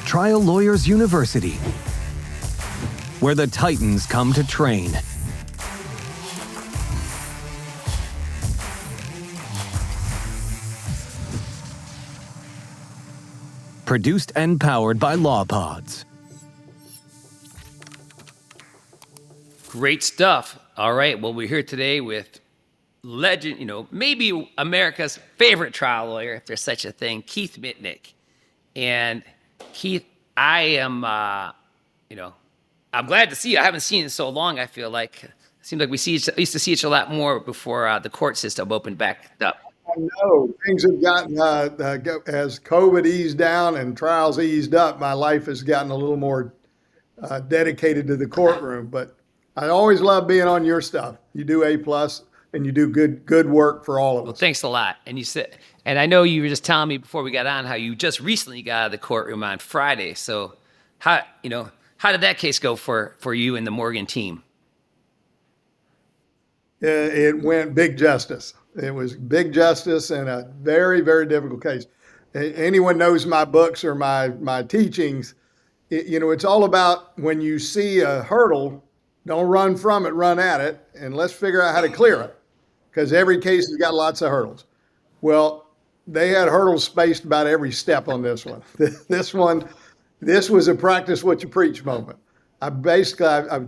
Trial Lawyers University, where the Titans come to train. Produced and powered by LawPods. Great stuff. All right. Well, we're here today with legend, maybe America's favorite trial lawyer, if there's such a thing, Keith Mitnick. And Keith, I am, I'm glad to see you. I haven't seen you in so long. I feel like it seems like we used to see each other a lot more before the court system opened back up. I know things have gotten, as COVID eased down and trials eased up, my life has gotten a little more dedicated to the courtroom. But I always love being on your stuff. You do A+, and you do good work for all of us. Well, thanks a lot. And you said, and I know you were just telling me before we got on how you just recently got out of the courtroom on Friday. So how did that case go for you and the Morgan team? It went big justice. It was big justice and a very, very difficult case. Anyone knows my books or my teachings, it's all about when you see a hurdle, don't run from it, run at it, and let's figure out how to clear it, because every case has got lots of hurdles. Well, they had hurdles spaced about every step on this one. This was a practice what you preach moment. I've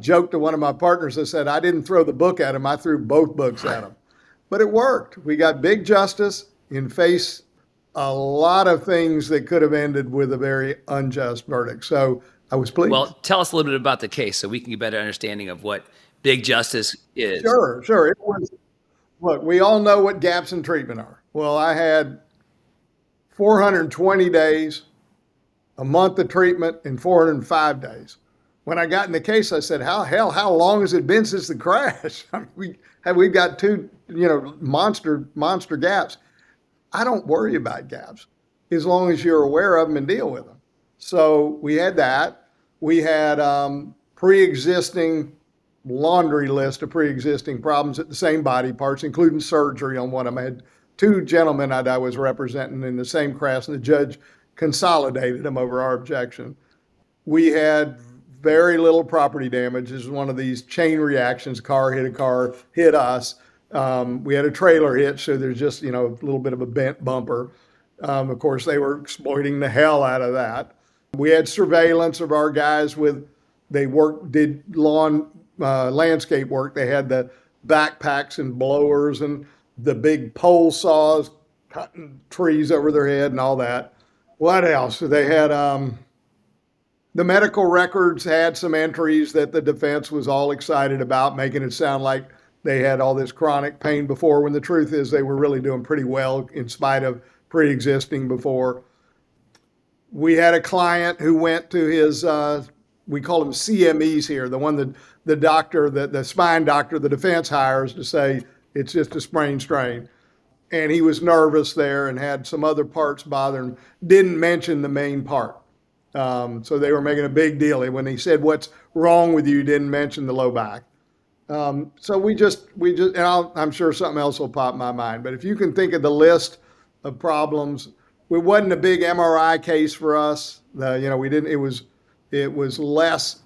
joked to one of my partners. I said, I didn't throw the book at him. I threw both books at him. But it worked. We got big justice and faced a lot of things that could have ended with a very unjust verdict. So I was pleased. Well, tell us a little bit about the case so we can get a better understanding of what big justice is. Sure. It was, look, we all know what gaps in treatment are. Well, I had 420 days, a month of treatment, and 405 days. When I got in the case, I said, how long has it been since the crash? I mean, we've got two, monster gaps. I don't worry about gaps as long as you're aware of them and deal with them. So we had that. We had pre-existing laundry list of pre-existing problems at the same body parts, including surgery on one of them. I had two gentlemen I was representing in the same crash, and the judge consolidated them over our objection. We had very little property damage. This is one of these chain reactions. Car, hit us. We had a trailer hitch, so there's just, a little bit of a bent bumper. Of course, they were exploiting the hell out of that. We had surveillance of our guys did landscape work. They had the backpacks and blowers and the big pole saws cutting trees over their head and all that. What else? They had, the medical records had some entries that the defense was all excited about, making it sound like they had all this chronic pain before, when the truth is they were really doing pretty well in spite of pre-existing before. We had a client who went to his, we call them CMEs here, the one that the doctor, the spine doctor, the defense hires to say it's just a sprain strain. And he was nervous there and had some other parts bothering him, didn't mention the main part. So they were making a big deal. When he said, what's wrong with you, didn't mention the low back. So we just, and I'm sure something else will pop in my mind, but if you can think of the list of problems, it wasn't a big MRI case for us. It was less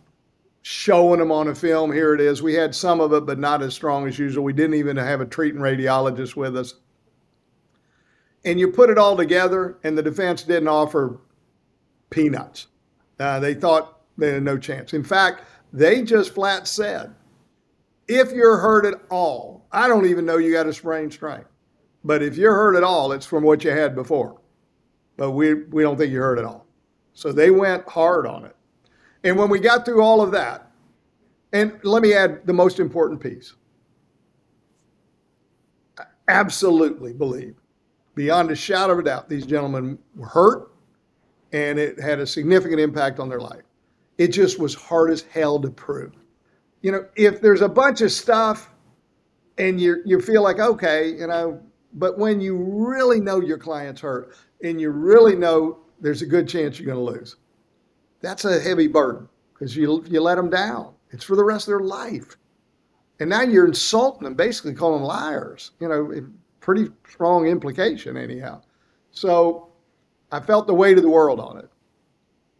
showing them on a film. Here it is. We had some of it, but not as strong as usual. We didn't even have a treating radiologist with us. And you put it all together, and the defense didn't offer peanuts. They thought they had no chance. In fact, they just flat said, if you're hurt at all, I don't even know you got a sprained strain, but if you're hurt at all, it's from what you had before. But we don't think you're hurt at all. So they went hard on it. And when we got through all of that, and let me add the most important piece. I absolutely believe, beyond a shadow of a doubt, these gentlemen were hurt, and it had a significant impact on their life. It just was hard as hell to prove. If there's a bunch of stuff and you feel like, okay, but when you really know your client's hurt and you really know there's a good chance you're going to lose, that's a heavy burden, because you let them down. It's for the rest of their life. And now you're insulting them, basically calling them liars. Pretty strong implication anyhow. So I felt the weight of the world on it.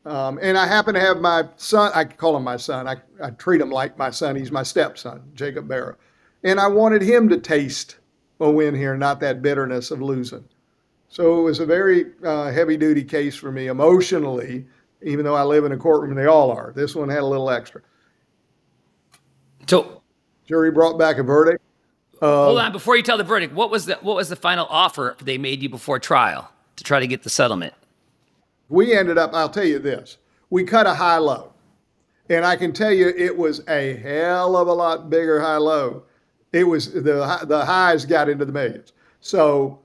And I happen to have my son, I call him my son. I treat him like my son. He's my stepson, Jacob Barra. And I wanted him to taste a win here, not that bitterness of losing. So it was a very heavy duty case for me emotionally, even though I live in a courtroom, they all are. This one had a little extra. So Jury brought back a verdict. hold on, before you tell the verdict, what was the final offer they made you before trial to try to get the settlement? We ended up, I'll tell you this, we cut a high-low. And I can tell you it was a hell of a lot bigger high-low. It was, the highs got into the millions. So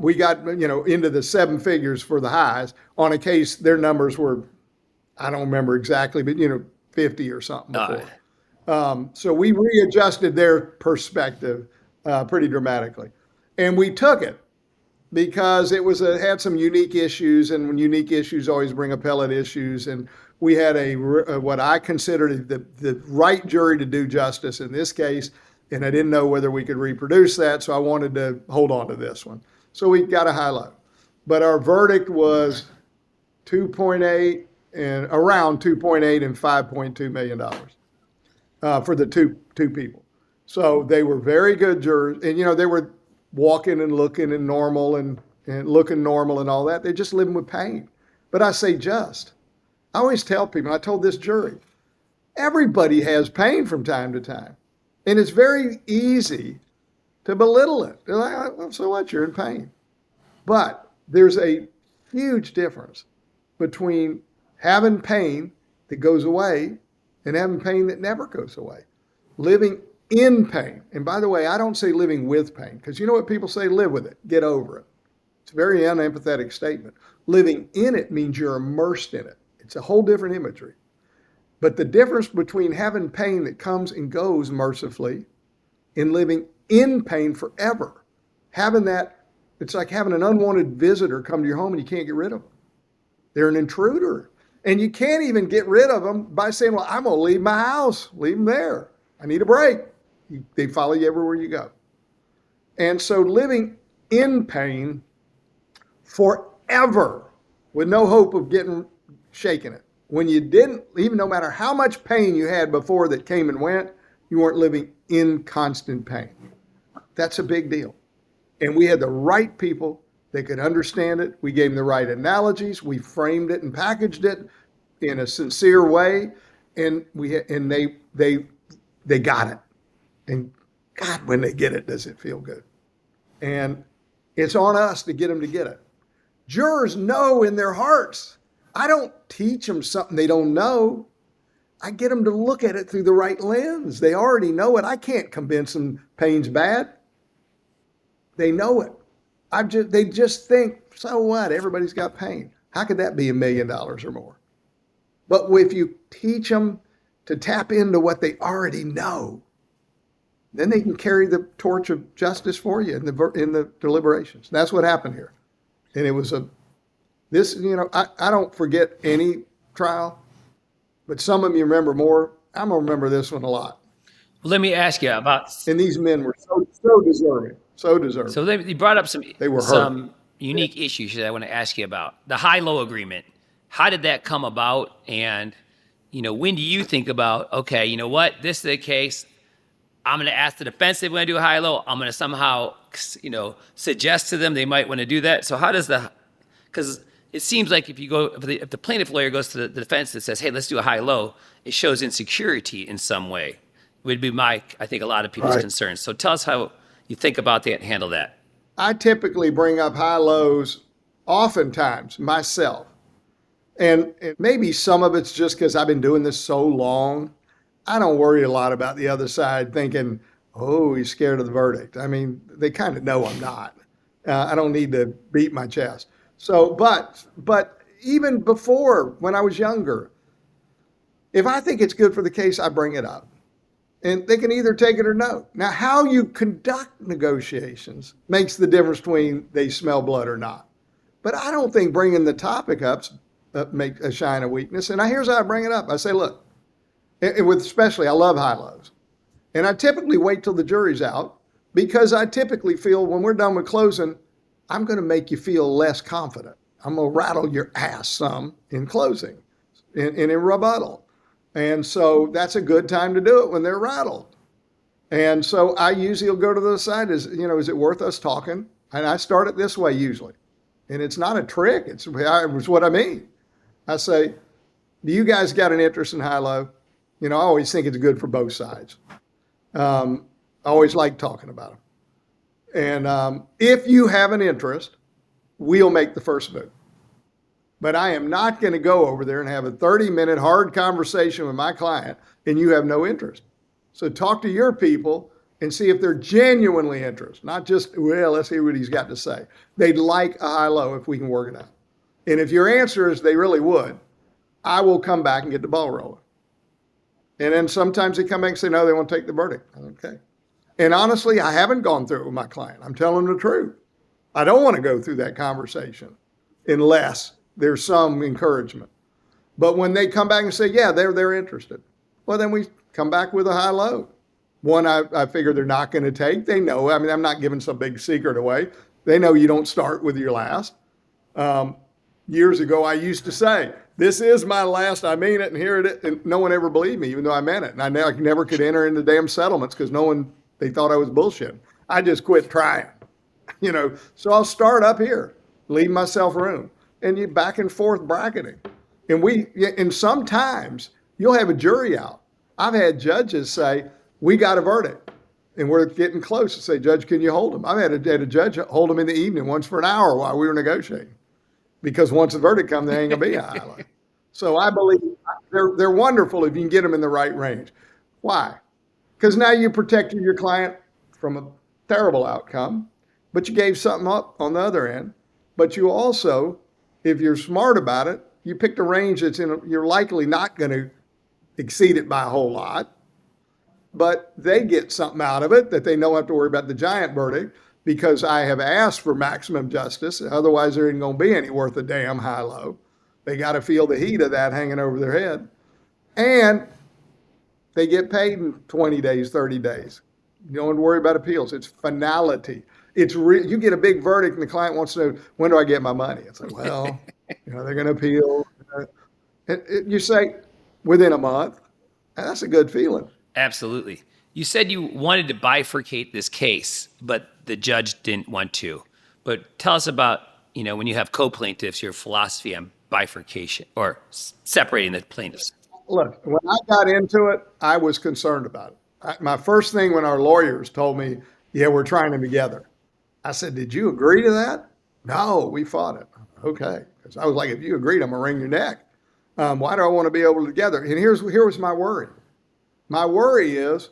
we got, into the seven figures for the highs. On a case, their numbers were, I don't remember exactly, but, 50 or something before. So we readjusted their perspective pretty dramatically. And we took it because it had some unique issues, and unique issues always bring appellate issues. And we had what I considered the right jury to do justice in this case, and I didn't know whether we could reproduce that, so I wanted to hold on to this one. So we got a high-low. But our verdict was 2.8 and around 2.8 and $5.2 million for the two people. So they were very good jurors, and they were walking and looking and normal and looking normal and all that. They're just living with pain. But I say just. I always tell people, I told this jury, everybody has pain from time to time. And it's very easy to belittle it. They're like, well, so what? You're in pain. But there's a huge difference between having pain that goes away and having pain that never goes away. Living in pain. And by the way, I don't say living with pain, because you know what people say? Live with it. Get over it. It's a very unempathetic statement. Living in it means you're immersed in it. It's a whole different imagery. But the difference between having pain that comes and goes mercifully and living in pain forever, having that, it's like having an unwanted visitor come to your home and you can't get rid of them. They're an intruder. And you can't even get rid of them by saying, well, I'm going to leave my house. Leave them there. I need a break. They follow you everywhere you go. And so living in pain forever with no hope of shaking it. When you didn't, even no matter how much pain you had before that came and went, you weren't living in constant pain. That's a big deal. And we had the right people that could understand it. We gave them the right analogies. We framed it and packaged it in a sincere way. And they got it. And God, when they get it, does it feel good? And it's on us to get them to get it. Jurors know in their hearts. I don't teach them something they don't know. I get them to look at it through the right lens. They already know it. I can't convince them pain's bad. They know it. They just think, so what? Everybody's got pain. How could that be $1 million or more? But if you teach them to tap into what they already know, then they can carry the torch of justice for you in the deliberations. That's what happened here. And it was I don't forget any trial, but some of you remember more. I'm going to remember this one a lot. Well, let me ask you about. And these men were so deserving, so deserving. So you brought up some hurt. Unique issues that I want to ask you about. The high-low agreement. How did that come about? And, when do you think about, okay, you know what? This is the case. I'm going to ask the defense if they want to do a high-low. I'm going to somehow, suggest to them they might want to do that. So how does because it seems like if the plaintiff lawyer goes to the defense and says, hey, let's do a high-low, it shows insecurity in some way. Would be I think a lot of people's concerns. So tell us how you think about that and handle that. I typically bring up high-lows oftentimes myself. And maybe some of it's just because I've been doing this so long. I don't worry a lot about the other side thinking, oh, he's scared of the verdict. I mean, they kind of know I'm not. I don't need to beat my chest. So, but even before, when I was younger, if I think it's good for the case, I bring it up. And they can either take it or no. Now, how you conduct negotiations makes the difference between they smell blood or not. But I don't think bringing the topic up makes a shine of weakness. And here's how I bring it up. I say, look, especially, I love high-lows. And I typically wait till the jury's out because I typically feel when we're done with closing, I'm going to make you feel less confident. I'm going to rattle your ass some in closing and in rebuttal. And so that's a good time to do it when they're rattled. And so I usually will go to the side, is it worth us talking? And I start it this way usually. And it's not a trick. It's what I mean. I say, do you guys got an interest in high-low? I always think it's good for both sides. I always like talking about them. And if you have an interest, we'll make the first move. But I am not going to go over there and have a 30-minute hard conversation with my client and you have no interest. So talk to your people and see if they're genuinely interested, not just, well, let's hear what he's got to say. They'd like a high-low if we can work it out. And if your answer is they really would, I will come back and get the ball rolling. And then sometimes they come back and say, no, they won't take the verdict. Okay. And honestly, I haven't gone through it with my client. I'm telling the truth. I don't want to go through that conversation unless there's some encouragement. But when they come back and say, yeah, they're interested, well, then we come back with a high-low. One I figure they're not going to take. They know. I mean, I'm not giving some big secret away. They know you don't start with your last. Years ago, I used to say, this is my last, I mean it, and here it is. And no one ever believed me, even though I meant it. And I never could enter into damn settlements because they thought I was bullshitting. I just quit trying, So I'll start up here, leave myself room, and you back and forth bracketing. And sometimes you'll have a jury out. I've had judges say, we got a verdict, and we're getting close to say, Judge, can you hold them? I've had a judge hold them in the evening once for an hour while we were negotiating. Because once the verdict comes, there ain't going to be a high-low. So I believe they're wonderful if you can get them in the right range. Why? Because now you protected your client from a terrible outcome, but you gave something up on the other end. But you also, if you're smart about it, you picked a range you're likely not going to exceed it by a whole lot, but they get something out of it that they don't have to worry about the giant verdict. Because I have asked for maximum justice. Otherwise, there ain't going to be any worth a damn high-low. They got to feel the heat of that hanging over their head. And they get paid in 20 days, 30 days. You don't have to worry about appeals. It's finality. You get a big verdict and the client wants to know, when do I get my money? It's like, well, they're going to appeal. You say, within a month. And that's a good feeling. Absolutely. You said you wanted to bifurcate this case, but the judge didn't want to. But tell us about, when you have co-plaintiffs, your philosophy on bifurcation or separating the plaintiffs. Look, when I got into it, I was concerned about it. My first thing when our lawyers told me, yeah, we're trying them together. I said, did you agree to that? No, we fought it. Okay. Because I was like, if you agreed, I'm going to wring your neck. Why do I want to be able to together? And here was my worry. My worry is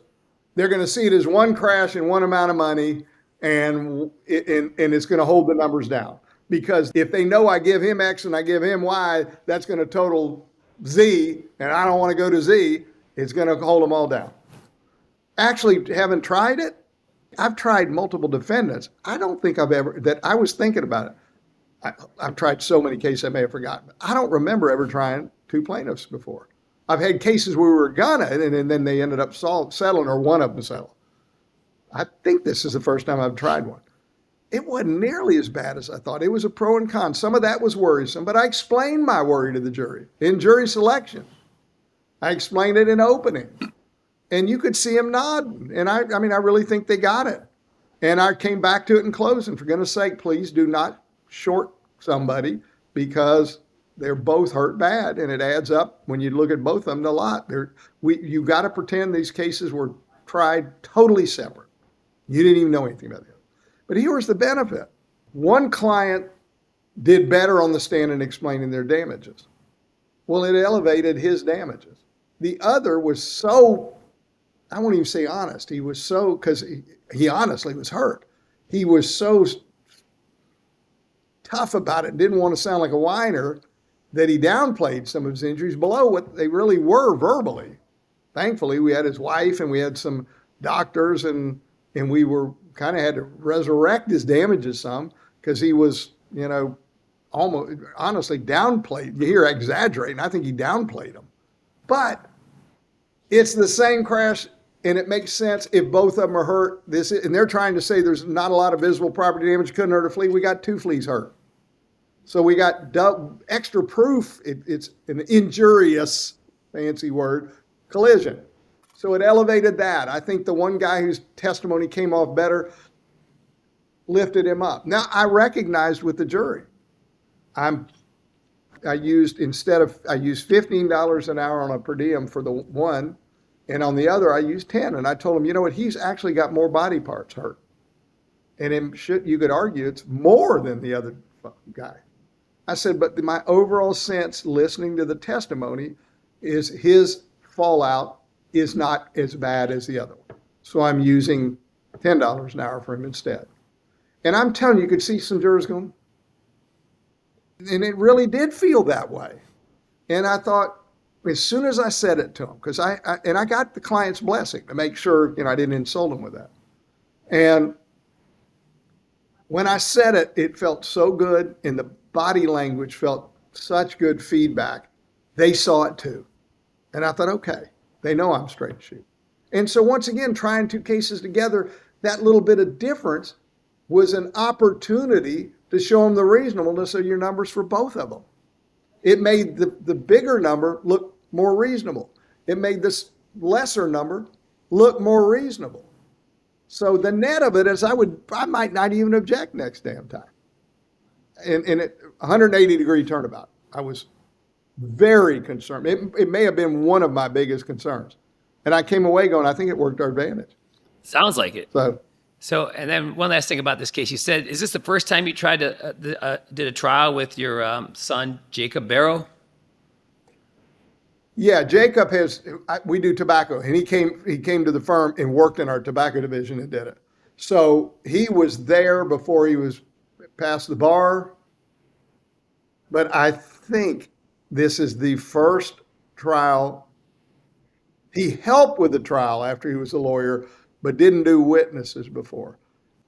they're going to see it as one crash and one amount of money, and it's going to hold the numbers down. Because if they know I give him X and I give him Y, that's going to total Z, and I don't want to go to Z, it's going to hold them all down. Actually, haven't tried it. I've tried multiple defendants. I don't think I was thinking about it. I've tried so many cases I may have forgotten. I don't remember ever trying two plaintiffs before. I've had cases where we were gonna, and then they ended up settling, or one of them settled. I think this is the first time I've tried one. It wasn't nearly as bad as I thought. It was a pro and con. Some of that was worrisome, but I explained my worry to the jury in jury selection. I explained it in opening, and you could see them nodding. And I really think they got it. And I came back to it in closing. For goodness sake, please do not short somebody, because they're both hurt bad, and it adds up when you look at both of them a lot. You got to pretend these cases were tried totally separate. You didn't even know anything about it. But here was the benefit. One client did better on the stand in explaining their damages. Well, it elevated his damages. The other was so, I won't even say honest. He was so, because he honestly was hurt. He was so tough about it, didn't want to sound like a whiner, that he downplayed some of his injuries below what they really were verbally. Thankfully, we had his wife and we had some doctors, and we were kind of had to resurrect his damages some, because he was, almost honestly downplayed. You hear exaggerating. I think he downplayed them. But it's the same crash, and it makes sense if both of them are hurt. And they're trying to say there's not a lot of visible property damage, couldn't hurt a flea. We got two fleas hurt. So we got extra proof. It's an injurious, fancy word, collision. So it elevated that. I think the one guy whose testimony came off better lifted him up. Now I recognized with the jury, I used $15 an hour on a per diem for the one, and on the other I used 10. And I told him, you know what? He's actually got more body parts hurt, and you could argue it's more than the other guy. I said, but my overall sense, listening to the testimony, is his fallout is not as bad as the other one. So I'm using $10 an hour for him instead. And I'm telling you, you could see some jurors going, and it really did feel that way. And I thought, as soon as I said it to him, because I got the client's blessing to make sure, I didn't insult him with that. And when I said it, it felt so good, and the body language felt such good feedback. They saw it too. And I thought, okay, they know I'm straight shoot. And so once again, trying two cases together, that little bit of difference was an opportunity to show them the reasonableness of your numbers for both of them. It made the bigger number look more reasonable. It made this lesser number look more reasonable. So the net of it is I might not even object next damn time. In a 180-degree turnabout, I was very concerned. It may have been one of my biggest concerns. And I came away going, I think it worked our advantage. Sounds like it. So, and then one last thing about this case. You said, is this the first time you tried to did a trial with your son, Jacob Barrow? Yeah, Jacob we do tobacco, and he came to the firm and worked in our tobacco division and did it. So he was there before he was past the bar. But I think this is the first trial. He helped with the trial after he was a lawyer, but didn't do witnesses before.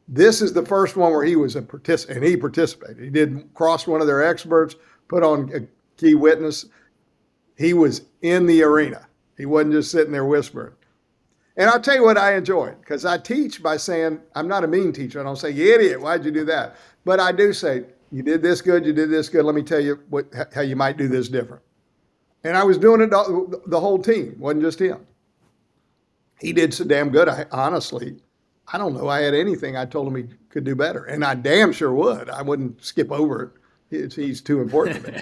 This is the first one where he was a participant, and he participated. He did cross one of their experts, put on a key witness. He was in the arena. He wasn't just sitting there whispering. And I'll tell you what I enjoyed, because I teach by saying, I'm not a mean teacher. I don't say, you idiot, why'd you do that? But I do say, you did this good, you did this good. Let me tell you how you might do this different. And I was doing it the whole team, wasn't just him. He did so damn good. Honestly, I don't know I had anything I told him he could do better. And I damn sure would. I wouldn't skip over it. He's too important to me.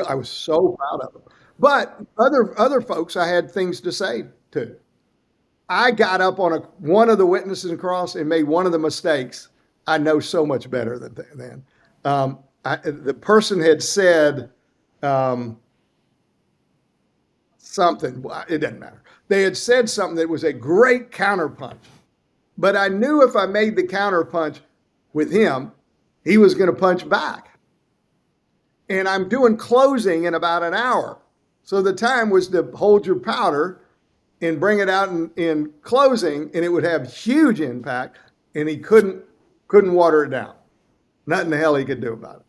I was so proud of him. But other folks I had things to say to. I got up on one of the witnesses in cross and made one of the mistakes I know so much better than. The person had said something, it doesn't matter. They had said something that was a great counterpunch. But I knew if I made the counterpunch with him, he was going to punch back. And I'm doing closing in about an hour. So the time was to hold your powder and bring it out in closing, and it would have huge impact, and he couldn't water it down. Nothing the hell he could do about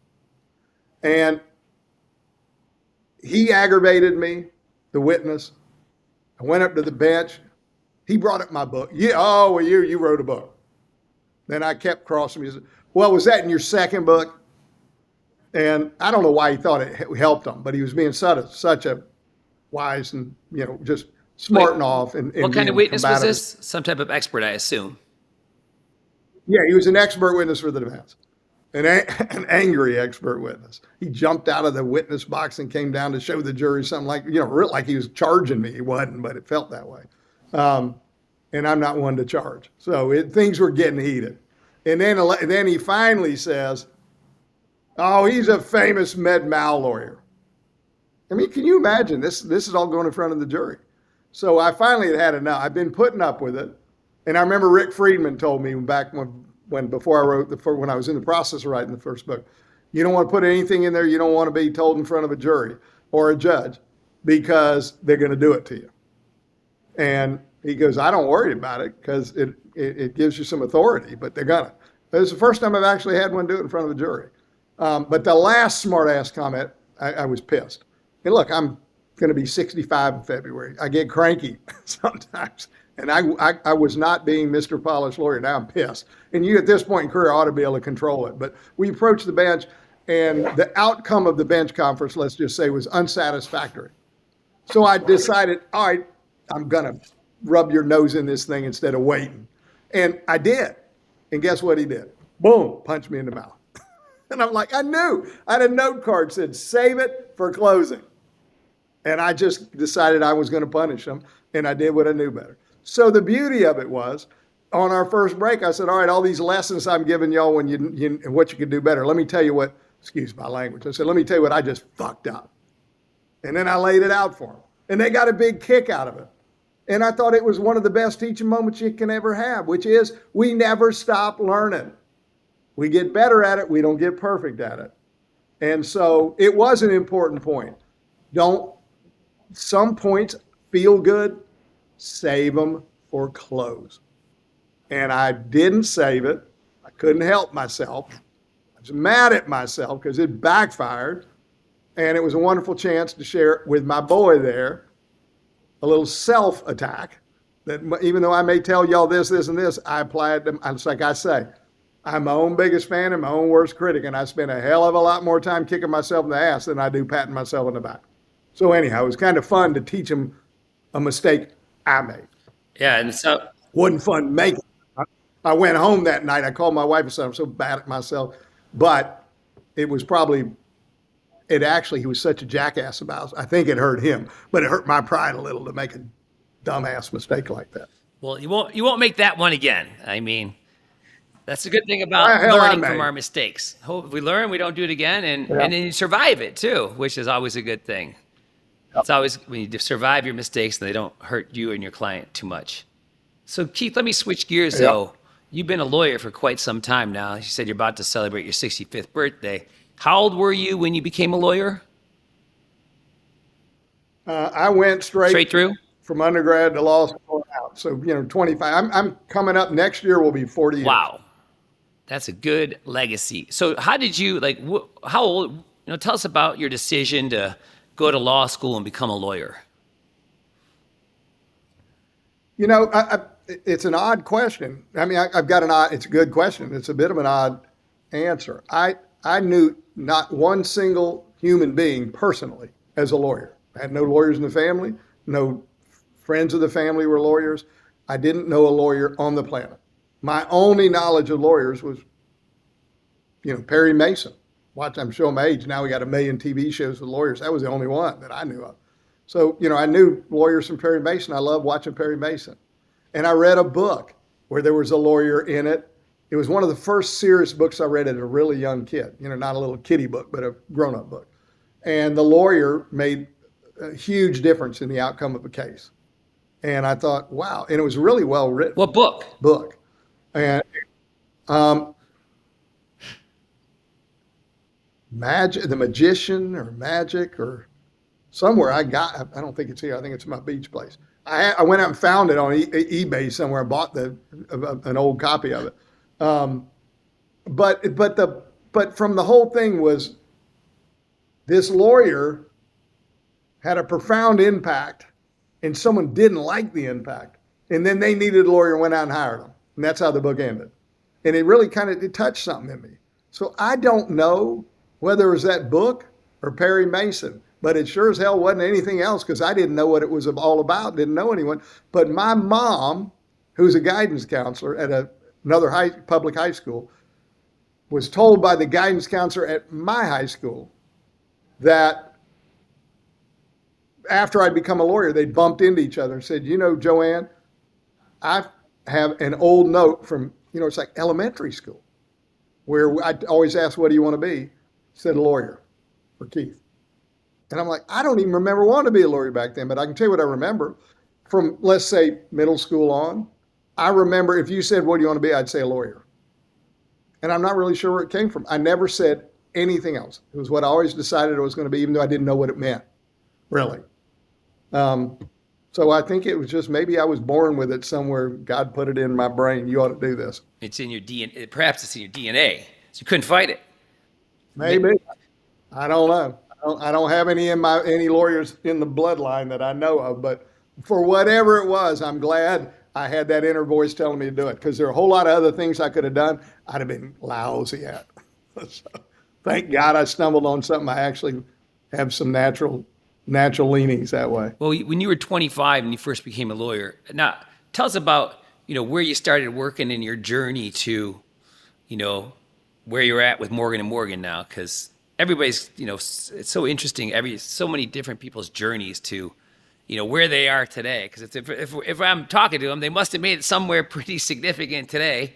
it. And he aggravated me, the witness. I went up to the bench. He brought up my book. You wrote a book. Then I kept crossing me. He said, well, was that in your second book? And I don't know why he thought it helped him, but he was being such a wise and, just smarting off. And what kind of witness combative. was this? Some type of expert, I assume. Yeah, he was an expert witness for the defense. An angry expert witness. He jumped out of the witness box and came down to show the jury something like, like he was charging me. He wasn't, but it felt that way. And I'm not one to charge. So things were getting heated. And then he finally says, oh, he's a famous med mal lawyer. I mean, can you imagine? This is all going in front of the jury. So I finally had enough. I've been putting up with it. And I remember Rick Friedman told me back before I wrote when I was in the process of writing the first book, you don't want to put anything in there you don't want to be told in front of a jury or a judge because they're going to do it to you. And he goes, I don't worry about it because it gives you some authority, but they're gonna. It was the first time I've actually had one do it in front of a jury. But the last smart ass comment, I was pissed. And look, I'm going to be 65 in February. I get cranky sometimes. And I was not being Mr. Polished lawyer. Now I'm pissed. And you at this point in career ought to be able to control it. But we approached the bench And the outcome of the bench conference, let's just say, was unsatisfactory. So I decided, all right, I'm going to rub your nose in this thing instead of waiting. And I did. And guess what he did? Boom, punched me in the mouth. And I'm like, I knew. I had a note card that said, save it for closing. And I just decided I was going to punish him. And I did what I knew better. So the beauty of it was, on our first break, I said, all right, all these lessons I'm giving y'all when you what you can do better. Let me tell you what, excuse my language. I said, let me tell you what I just fucked up. And then I laid it out for them. And they got a big kick out of it. And I thought it was one of the best teaching moments you can ever have, which is we never stop learning. We get better at it. We don't get perfect at it. And so it was an important point. Some points feel good, save them for close. And I didn't save it. I couldn't help myself. I was mad at myself because it backfired. And it was a wonderful chance to share it with my boy there, a little self-attack that even though I may tell y'all this, and this, I applied them. It's like I say, I'm my own biggest fan and my own worst critic. And I spend a hell of a lot more time kicking myself in the ass than I do patting myself in the back. So anyhow, it was kind of fun to teach him a mistake I made. Yeah, and so Wasn't fun making it. I went home that night. I called my wife and said, I'm so bad at myself. But it was probably, he was such a jackass about it. I think it hurt him, but it hurt my pride a little to make a dumbass mistake like that. well, you won't make that one again. I mean, that's the good thing about learning from our mistakes. Hope we learn, we don't do it again, and then you survive it too, which is always a good thing. It's always when you survive your mistakes and they don't hurt you and your client too much. So Keith, let me switch gears though. You've been a lawyer for quite some time now. You said you're about to celebrate your 65th birthday. How old were you when you became a lawyer? I went straight through from undergrad to law school out. So, 25. I'm coming up next year will be 40 years. Wow. That's a good legacy. So how did you, how old, tell us about your decision to go to law school and become a lawyer. It's an odd question. I mean, it's a good question. It's a bit of an odd answer. I knew not one single human being personally as a lawyer. I had no lawyers in the family. No friends of the family were lawyers. I didn't know a lawyer on the planet. My only knowledge of lawyers was, Perry Mason. I'm showing my age. Now we got a million TV shows with lawyers. That was the only one that I knew of. So, I knew lawyers from Perry Mason. I loved watching Perry Mason. And I read a book where there was a lawyer in it. It was one of the first serious books I read as a really young kid, not a little kiddie book, but a grown-up book. And the lawyer made a huge difference in the outcome of a case. And I thought, wow. And it was really well written. What book? Book. And The Magician or Magic or somewhere I don't think it's here. I think it's my beach place. I went out and found it on eBay somewhere. I bought an old copy of it. But from the whole thing was this lawyer had a profound impact and someone didn't like the impact. And then they needed a lawyer and went out and hired him. And that's how the book ended. And it really it touched something in me. So I don't know whether it was that book or Perry Mason, but it sure as hell wasn't anything else because I didn't know what it was all about, didn't know anyone. But my mom, who's a guidance counselor at another public high school, was told by the guidance counselor at my high school that after I'd become a lawyer, they bumped into each other and said, Joanne, I have an old note from, it's like elementary school, where I always ask, what do you want to be? Said a lawyer for Keith. And I'm like, I don't even remember wanting to be a lawyer back then, but I can tell you what I remember from, let's say, middle school on. I remember if you said, what do you want to be? I'd say a lawyer. And I'm not really sure where it came from. I never said anything else. It was what I always decided it was going to be, even though I didn't know what it meant, really. So I think it was just maybe I was born with it somewhere. God put it in my brain. You ought to do this. It's in your DNA. Perhaps it's in your DNA. So you couldn't fight it. Maybe. I don't know. I don't have any lawyers in the bloodline that I know of, but for whatever it was, I'm glad I had that inner voice telling me to do it because there are a whole lot of other things I could have done I'd have been lousy at. thank God I stumbled on something. I actually have some natural leanings that way. Well, when you were 25 and you first became a lawyer, now tell us about, where you started working in your journey to, where you're at with Morgan and Morgan now, because everybody's, it's so interesting. So many different people's journeys to, where they are today. Because if I'm talking to them, they must have made it somewhere pretty significant today,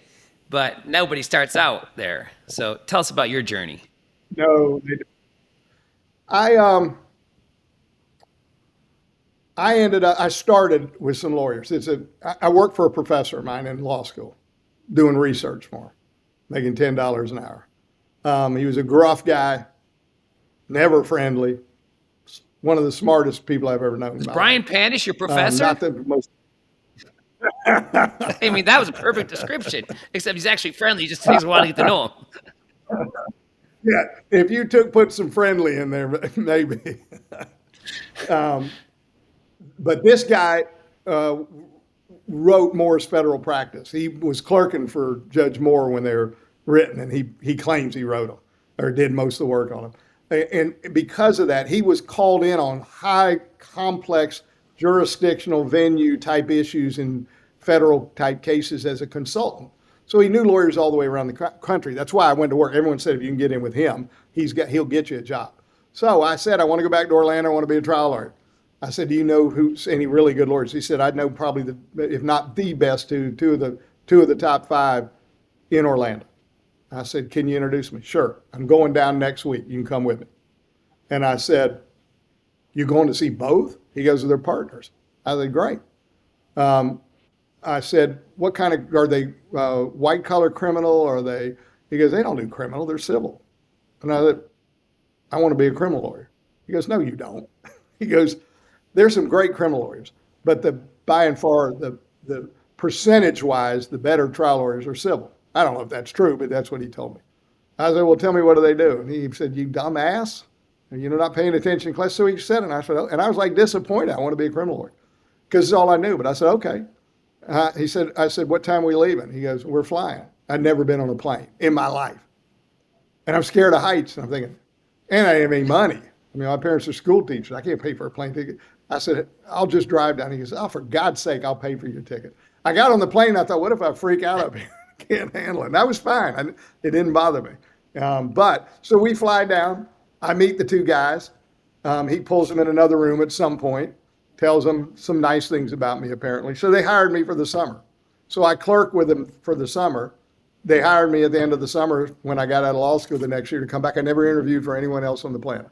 but nobody starts out there. So tell us about your journey. No, I started with some lawyers. I worked for a professor of mine in law school, doing research for him, making $10 an hour. He was a gruff guy, never friendly, one of the smartest people I've ever known. Was Brian Pandish your professor? Not the most. I mean, that was a perfect description, except he's actually friendly. He just takes a while to get to know him. Yeah, if you put some friendly in there, maybe. But this guy wrote Moore's Federal Practice. He was clerking for Judge Moore when they were written, and he claims he wrote them or did most of the work on them. And because of that, he was called in on high, complex, jurisdictional venue type issues in federal type cases as a consultant. So he knew lawyers all the way around the country. That's why I went to work. Everyone said if you can get in with him, he'll get you a job. So I said, I want to go back to Orlando. I want to be a trial lawyer. I said, do you know who's any really good lawyers? He said, I know probably if not the best, two of the top 5 in Orlando. I said, can you introduce me? Sure. I'm going down next week. You can come with me. And I said, you going to see both? He goes, they're partners. I said, great. I said, what kind of, are they white collar criminal? Are they, he goes, they don't do criminal, they're civil. And I said, I want to be a criminal lawyer. He goes, no, you don't. He goes, there's some great criminal lawyers, but by and far, the percentage wise, the better trial lawyers are civil. I don't know if that's true, but that's what he told me. I said, well, tell me, what do they do? And he said, you dumbass, you're not paying attention in class. So he said it, and I said, oh. And I was like disappointed. I want to be a criminal lawyer because it's all I knew. But I said, okay. I said, what time are we leaving? He goes, we're flying. I'd never been on a plane in my life. And I'm scared of heights. And I'm thinking, and I didn't have any money. I mean, my parents are school teachers. I can't pay for a plane ticket. I said, I'll just drive down. He goes, oh, for God's sake, I'll pay for your ticket. I got on the plane. And I thought, what if I freak out up here? I can't handle it. And that was fine. It didn't bother me. So we fly down. I meet the 2 guys. He pulls them in another room at some point, tells them some nice things about me, apparently. So they hired me for the summer. So I clerked with them for the summer. They hired me at the end of the summer when I got out of law school the next year to come back. I never interviewed for anyone else on the planet.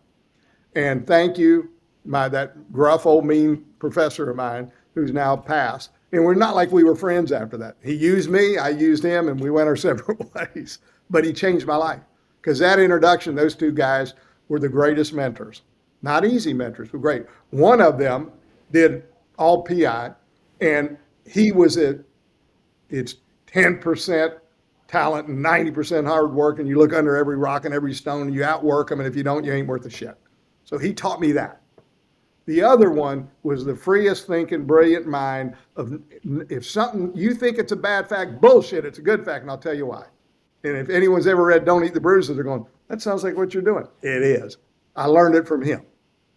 And thank you, that gruff old mean professor of mine who's now passed. And we're not like we were friends after that. He used me, I used him, and we went our separate ways. But he changed my life. Because that introduction, those 2 guys were the greatest mentors. Not easy mentors, but great. One of them did all PI, and he was it's 10% talent and 90% hard work, and you look under every rock and every stone, and you outwork them, and if you don't, you ain't worth a shit. So he taught me that. The other one was the freest thinking, brilliant mind of, if something, you think it's a bad fact, bullshit, it's a good fact, and I'll tell you why. And if anyone's ever read Don't Eat the Bruises, they're going, that sounds like what you're doing. It is. I learned it from him.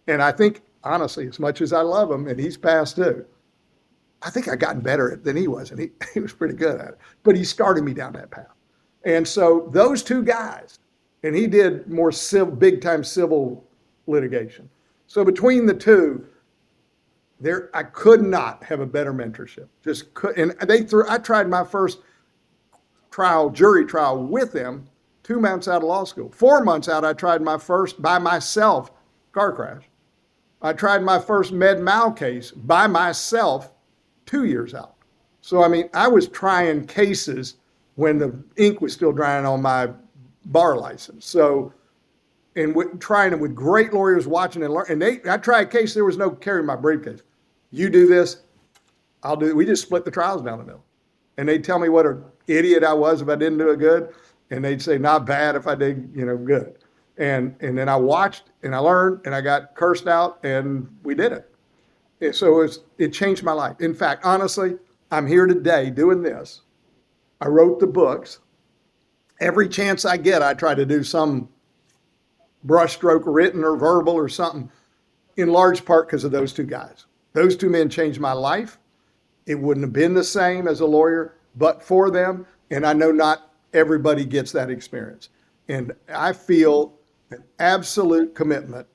And I think, honestly, as much as I love him, and he's passed too, I think I gotten better at it than he was, and he was pretty good at it. But he started me down that path. And so those 2 guys, and he did more big-time civil litigation. So between the 2, I could not have a better mentorship. Just could. And I tried my first jury trial with them 2 months out of law school. 4 months out, I tried my first by myself car crash. I tried my first med mal case by myself 2 years out. So, I mean, I was trying cases when the ink was still drying on my bar license. So, and trying it with great lawyers watching and learn. And I tried a case, there was no carrying my briefcase. You do this, I'll do it. We just split the trials down the middle. And they'd tell me what an idiot I was if I didn't do it good. And they'd say, not bad if I did, good. And then I watched and I learned and I got cursed out and we did it. And so it changed my life. In fact, honestly, I'm here today doing this. I wrote the books. Every chance I get, I try to do some brushstroke written or verbal or something, in large part because of those two guys. Those two men changed my life. It wouldn't have been the same as a lawyer, but for them. And I know not everybody gets that experience. And I feel an absolute commitment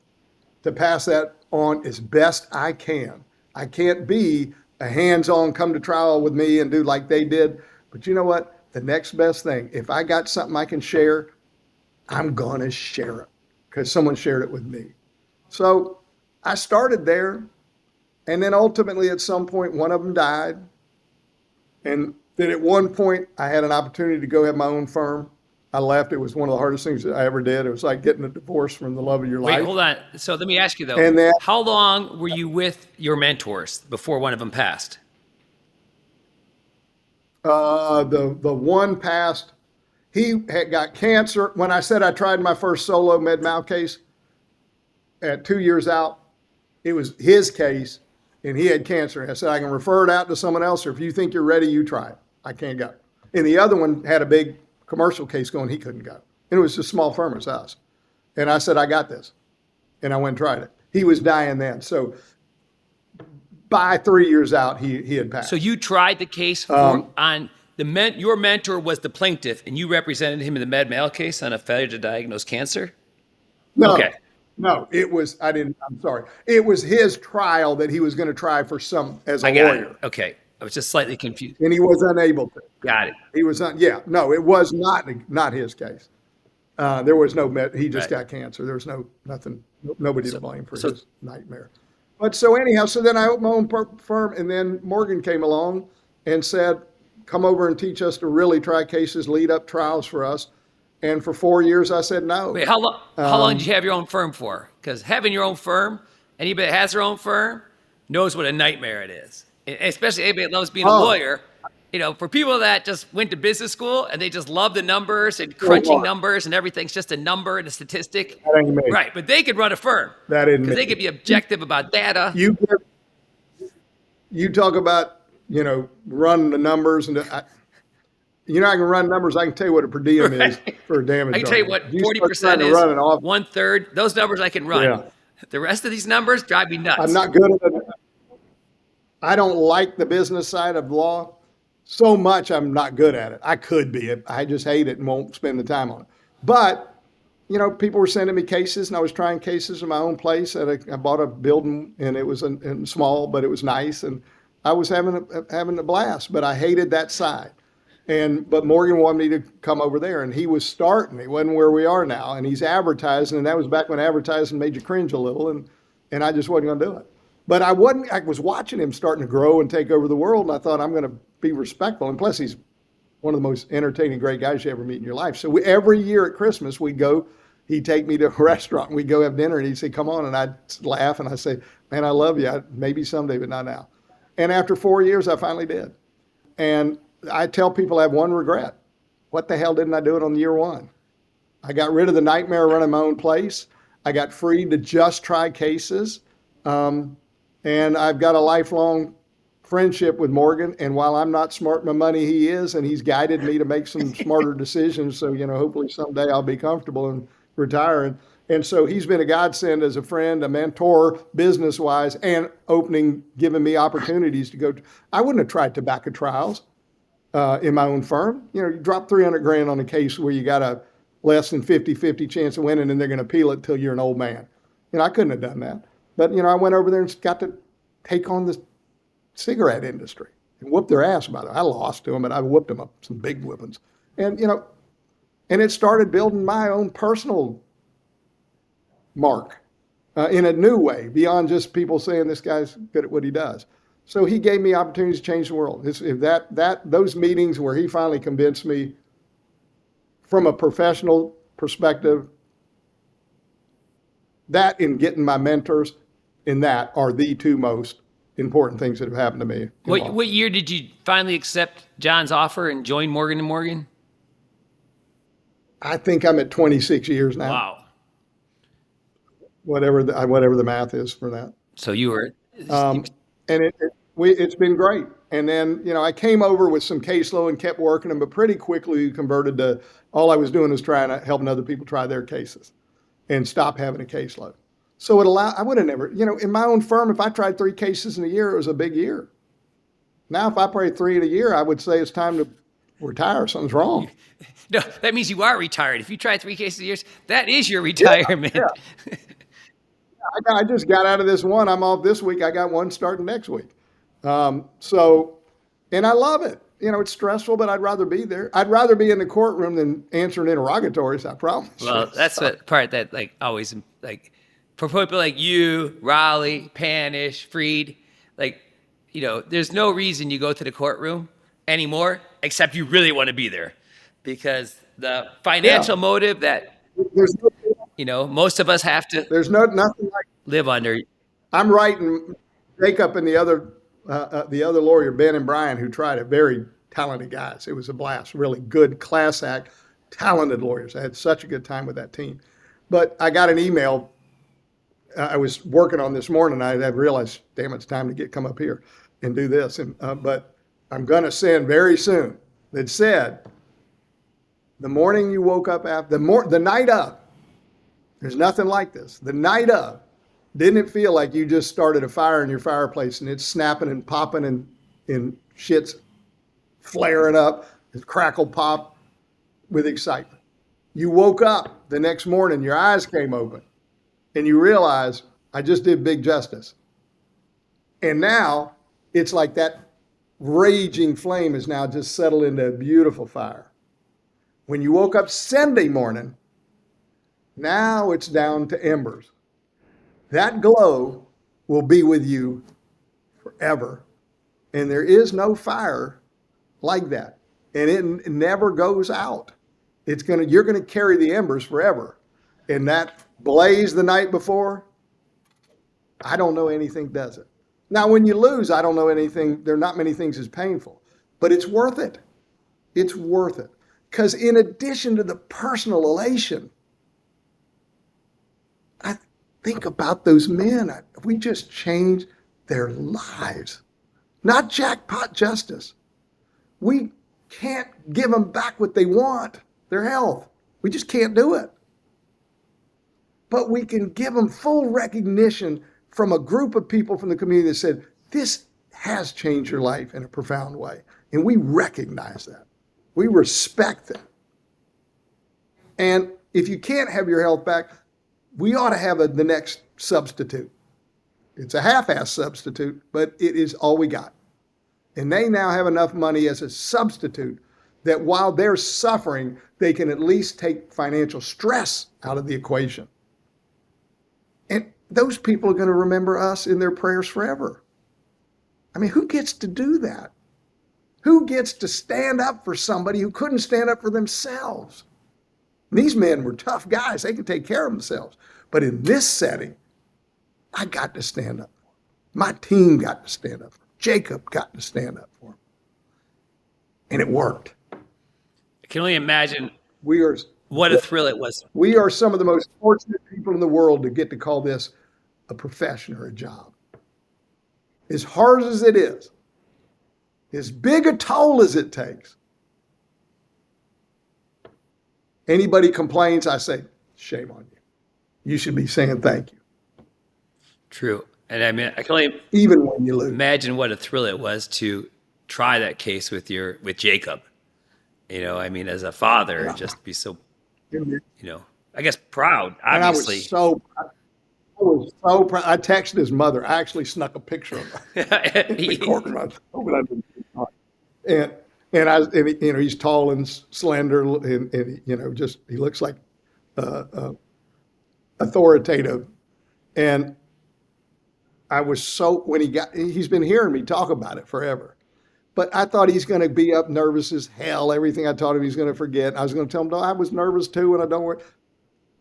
to pass that on as best I can. I can't be a hands-on, come to trial with me and do like they did. But you know what? The next best thing, if I got something I can share, I'm going to share it because someone shared it with me. So I started there. And then ultimately at some point, one of them died. And then at one point, I had an opportunity to go have my own firm. I left. It was one of the hardest things that I ever did. It was like getting a divorce from the love of your life. Wait, hold on. So let me ask you though, And then, how long were you with your mentors before one of them passed? the one passed, he had got cancer. When I said I tried my first solo med mal case at 2 years out, it was his case and he had cancer. I said, I can refer it out to someone else, or if you think you're ready, you try it. I can't go. And the other one had a big commercial case going, he couldn't go. And it was a small firm as us. And I said, I got this. And I went and tried it. He was dying then. So by 3 years out, he had passed. So you tried the case your mentor was the plaintiff and you represented him in the med mal case on a failure to diagnose cancer? No, Okay. no, I'm sorry. It was his trial that he was going to try for as a I got lawyer. it. Okay. I was just slightly confused. And he was unable to. Got it. He was it was not his case. There was he just got cancer. There was nobody to blame for his nightmare. But so anyhow, so then I opened my own firm, and then Morgan came along and said, come over and teach us to really try cases, lead up trials for us. And for 4 years, I said no. Wait, how long did you have your own firm for? Because having your own firm, anybody that has their own firm knows what a nightmare it is. And especially anybody that loves being a lawyer. You know, for people that just went to business school and they just love the numbers and crunching numbers and everything's just a number and a statistic. That ain't me. Right, but they could run a firm. That ain't me. Because they could be objective about data. You talk about, run the numbers, and I can run numbers. I can tell you what a per diem is for a damage. I can tell you what 40% is, 1/3. Those numbers I can run. Yeah. The rest of these numbers drive me nuts. I'm not good at it. I don't like the business side of law so much. I'm not good at it. I could be. I just hate it and won't spend the time on it. But, people were sending me cases, and I was trying cases in my own place. I bought a building, and it was small, but it was nice, and I was having a blast. But I hated that side. But Morgan wanted me to come over there, and he was starting. He wasn't where we are now, and he's advertising, and that was back when advertising made you cringe a little, and I just wasn't going to do it. But I was watching him starting to grow and take over the world, and I thought, I'm going to be respectful. And plus, he's one of the most entertaining, great guys you ever meet in your life. So every year at Christmas, he'd take me to a restaurant, and we'd go have dinner, and he'd say, come on, and I'd laugh, and I'd say, man, I love you. Maybe someday, but not now. And after 4 years, I finally did. And I tell people I have one regret. What the hell didn't I do it on year one? I got rid of the nightmare of running my own place. I got free to just try cases. And I've got a lifelong friendship with Morgan. And while I'm not smart in my money, he is, and he's guided me to make some smarter decisions. So, hopefully someday I'll be comfortable and retire. And so he's been a godsend as a friend, a mentor, business-wise, and giving me opportunities to go. I wouldn't have tried tobacco trials in my own firm. You drop $300,000 on a case where you got a less than 50-50 chance of winning, and they're going to appeal it till you're an old man. I couldn't have done that. But, I went over there and got to take on the cigarette industry and whoop their ass about it. I lost to them, but I whooped them up, some big whippings. And, and it started building my own personal mark in a new way, beyond just people saying this guy's good at what he does. So he gave me opportunities to change the world. Those meetings where he finally convinced me from a professional perspective, that in getting my mentors in that are the two most important things that have happened to me. What year did you finally accept John's offer and join Morgan & Morgan? I think I'm at 26 years now. Wow. Whatever the math is for that. So you were... and it's been great. And then, I came over with some caseload and kept working them, but pretty quickly converted to all I was doing was trying to helping other people try their cases. and stop having a caseload. So I would have never, in my own firm, if I tried 3 cases in a year, it was a big year. Now, if I pray 3 in a year, I would say it's time to retire. Something's wrong. No, that means you are retired. If you try 3 cases a year, that is your retirement. Yeah. I just got out of this one. I'm off this week. I got one starting next week. And I love it. It's stressful, but I'd rather be there. I'd rather be in the courtroom than answering interrogatories, I promise. Well, that's the part that always for people like you, Raleigh, Panish, Freed, there's no reason you go to the courtroom anymore except you really want to be there, because the financial motive that most of us have to nothing like live under. I'm writing Jacob and the other lawyer, Ben and Brian, who tried a very talented guys. It was a blast, really good class act, talented lawyers. I had such a good time with that team. But I got an email I was working on this morning. I had realized, damn, it's time to come up here and do this. But I'm going to send very soon that said, the morning you woke up after the night of, there's nothing like this. The night of, didn't it feel like you just started a fire in your fireplace and it's snapping and popping and shit's flaring up, it's crackle pop with excitement? You woke up the next morning, your eyes came open, and you realize, I just did big justice. And now it's like that raging flame is now just settled into a beautiful fire. When you woke up Sunday morning, now it's down to embers. That glow will be with you forever. And there is no fire like that. And it never goes out. You're going to carry the embers forever. And that blaze the night before, I don't know anything does it. Now, when you lose, I don't know anything. There are not many things as painful, but it's worth it. It's worth it. Because in addition to the personal elation, I think about those men. We just changed their lives. Not jackpot justice. We can't give them back what they want, their health. We just can't do it. But we can give them full recognition from a group of people from the community that said, this has changed your life in a profound way. And we recognize that. We respect that. And if you can't have your health back, we ought to have the next substitute. It's a half-ass substitute, but it is all we got. And they now have enough money as a substitute that while they're suffering, they can at least take financial stress out of the equation. And those people are going to remember us in their prayers forever. I mean, who gets to do that? Who gets to stand up for somebody who couldn't stand up for themselves? And these men were tough guys. They could take care of themselves. But in this setting, I got to stand up for them. My team got to stand up for them. Jacob got to stand up for them. And it worked. I can only imagine what a thrill it was. We are some of the most fortunate people in the world to get to call this a profession or a job. As hard as it is, as big a toll as it takes, anybody complains, I say, shame on you. You should be saying thank you. True. And I mean, I can only even when you lose. Imagine what a thrill it was to try that case with Jacob. I mean, as a father, just be so, I guess proud, obviously. And I was so proud. I texted his mother. I actually snuck a picture of her in the courtroom. And he's tall and slender, and he looks like authoritative. And I was he's been hearing me talk about it forever. But I thought he's going to be up nervous as hell. Everything I taught him, he's going to forget. I was going to tell him, no, I was nervous too, and I don't worry.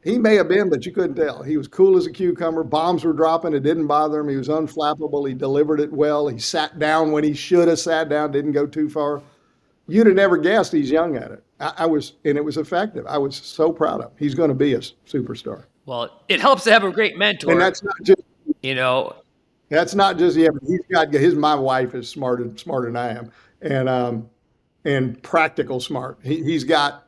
He may have been, but you couldn't tell. He was cool as a cucumber. Bombs were dropping. It didn't bother him. He was unflappable. He delivered it well. He sat down when he should have sat down, didn't go too far. You'd have never guessed he's young at it. And it was effective. I was so proud of him. He's going to be a superstar. Well, it helps to have a great mentor. And that's not just, That's not just him. My wife is smarter than I am, and practical smart. He's got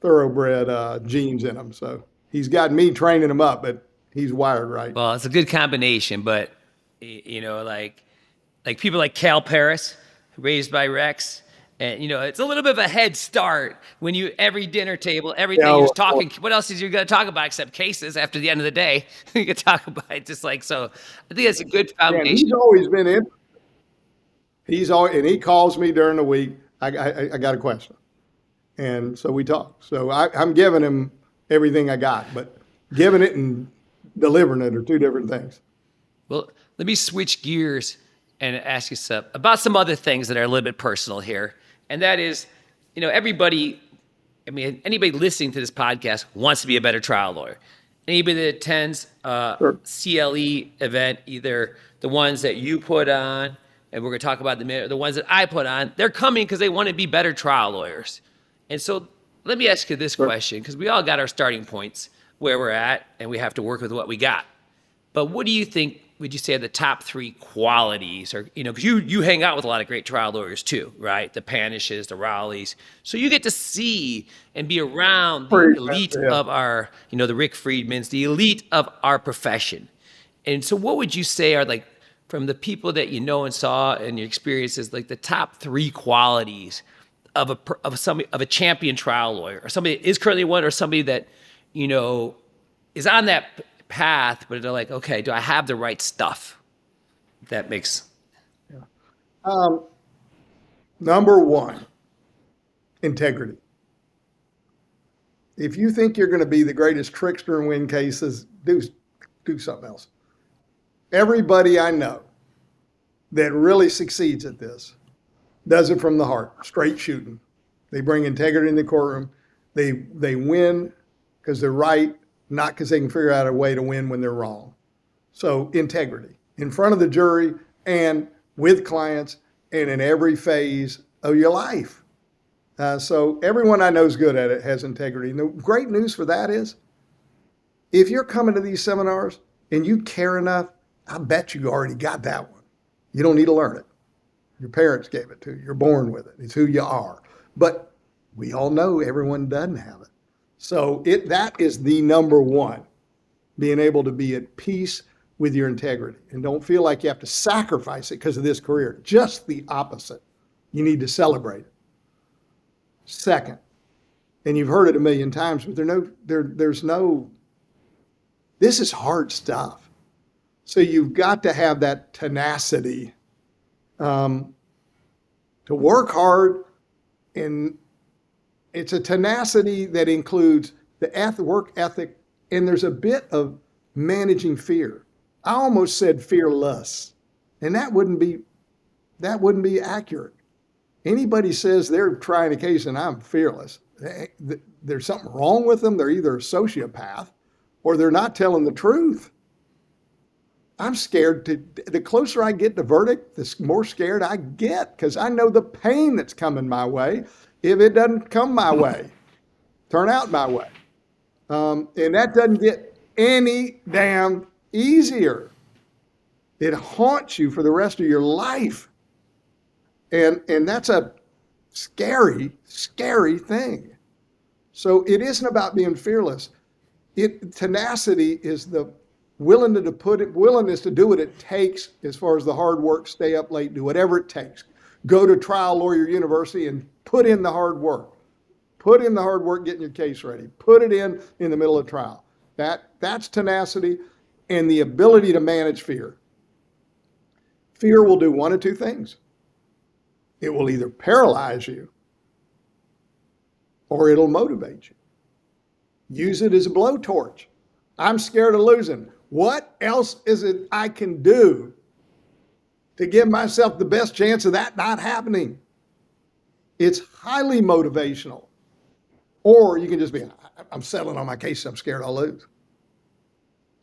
thoroughbred genes in him. So he's got me training him up, but he's wired right. Well, it's a good combination, but like people like Cal Paris, raised by Rex, and it's a little bit of a head start when you every dinner table, everything Yeah, you're just talking. What else is you going to talk about except cases? After the end of the day, you can talk about it just like so. I think that's a good And foundation. he's always been in. And he calls me during the week. I got a question, and so we talk. So I'm giving him everything I got, but giving it and delivering it are two different things. Well, let me switch gears and ask you about some other things that are a little bit personal here. And that is, everybody, anybody listening to this podcast wants to be a better trial lawyer. Anybody that attends a CLE event, either the ones that you put on, and we're going to talk about the ones that I put on, they're coming because they want to be better trial lawyers. And so let me ask you this question, because we all got our starting points where we're at, and we have to work with what we got. But what do you think, would you say are the top 3 qualities, or, because you hang out with a lot of great trial lawyers too, right? The Panishes, the Rowleys. So you get to see and be around the elite of our, the Rick Friedmans, the elite of our profession. And so what would you say are like, from the people that you know and saw and your experiences, like the top 3 qualities of a champion trial lawyer, or somebody that is currently one, or somebody that, is on that path, but they're like, okay, do I have the right stuff? That makes. Number 1, integrity. If you think you're going to be the greatest trickster and win cases, do something else. Everybody I know that really succeeds at this does it from the heart, straight shooting. They bring integrity in the courtroom. They win because they're right, not because they can figure out a way to win when they're wrong. So integrity in front of the jury and with clients and in every phase of your life. So everyone I know is good at it, has integrity. And the great news for that is, if you're coming to these seminars and you care enough, I bet you already got that one. You don't need to learn it. Your parents gave it to you. You're born with it. It's who you are. But we all know everyone doesn't have it. So that is the number 1, being able to be at peace with your integrity and don't feel like you have to sacrifice it because of this career. Just the opposite. You need to celebrate it. Second, and you've heard it a million times, but there's no, this is hard stuff. So you've got to have that tenacity to work hard, and it's a tenacity that includes the work ethic, and there's a bit of managing fear. I almost said fearless, and that wouldn't be accurate. Anybody says they're trying a case and I'm fearless, there's something wrong with them. They're either a sociopath or they're not telling the truth. I'm scared the closer I get to verdict, the more scared I get, because I know the pain that's coming my way if it doesn't come my way, turn out my way. And that doesn't get any damn easier. It haunts you for the rest of your life. And that's a scary, scary thing. So it isn't about being fearless. Tenacity is the willingness to do what it takes as far as the hard work, stay up late, do whatever it takes. Go to Trial Lawyer University and put in the hard work. Put in the hard work getting your case ready. Put it in the middle of trial. That's tenacity and the ability to manage fear. Fear will do one of 2 things. It will either paralyze you or it'll motivate you. Use it as a blowtorch. I'm scared of losing. What else is it I can do to give myself the best chance of that not happening? It's highly motivational. Or you can just be, I'm settling on my case, I'm scared I'll lose.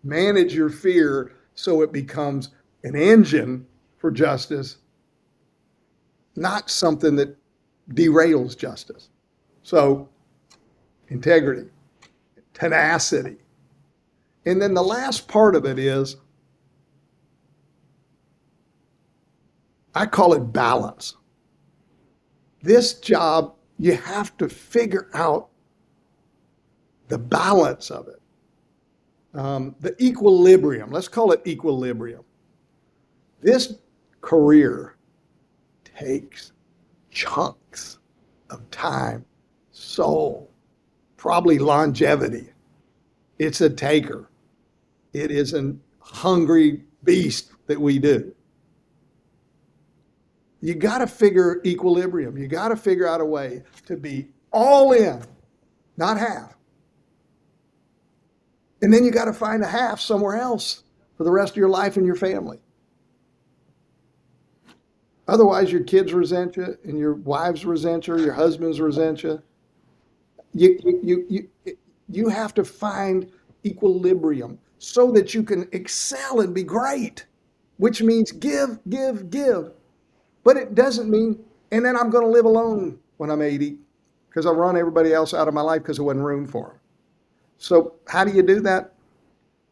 Manage your fear so it becomes an engine for justice, not something that derails justice. So, integrity, tenacity. And then the last part of it is, I call it balance. This job, you have to figure out the balance of it, the equilibrium. Let's call it equilibrium. This career takes chunks of time, soul, probably longevity. It's a taker. It is a hungry beast that we do. You got to figure equilibrium. You got to figure out a way to be all in, not half. And then you got to find a half somewhere else for the rest of your life and your family. Otherwise, your kids resent you, and your wives resent you, your husbands resent you. You have to find equilibrium so that you can excel and be great, which means give. But it doesn't mean, and then I'm going to live alone when I'm 80 because I run everybody else out of my life because there wasn't room for them. So how do you do that?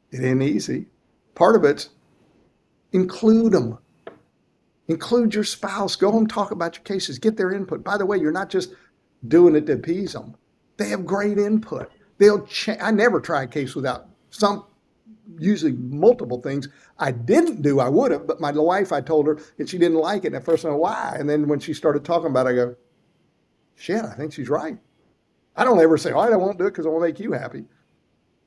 It ain't easy. Part of it's include them. Include your spouse. Go home, talk about your cases. Get their input. By the way, you're not just doing it to appease them. They have great input. I never try a case without usually multiple things I didn't do. I would have, but my wife, I told her, and she didn't like it. And at first I know why. And then when she started talking about it, I go, shit, I think she's right. I don't ever say, all right, I won't do it because I want to make you happy.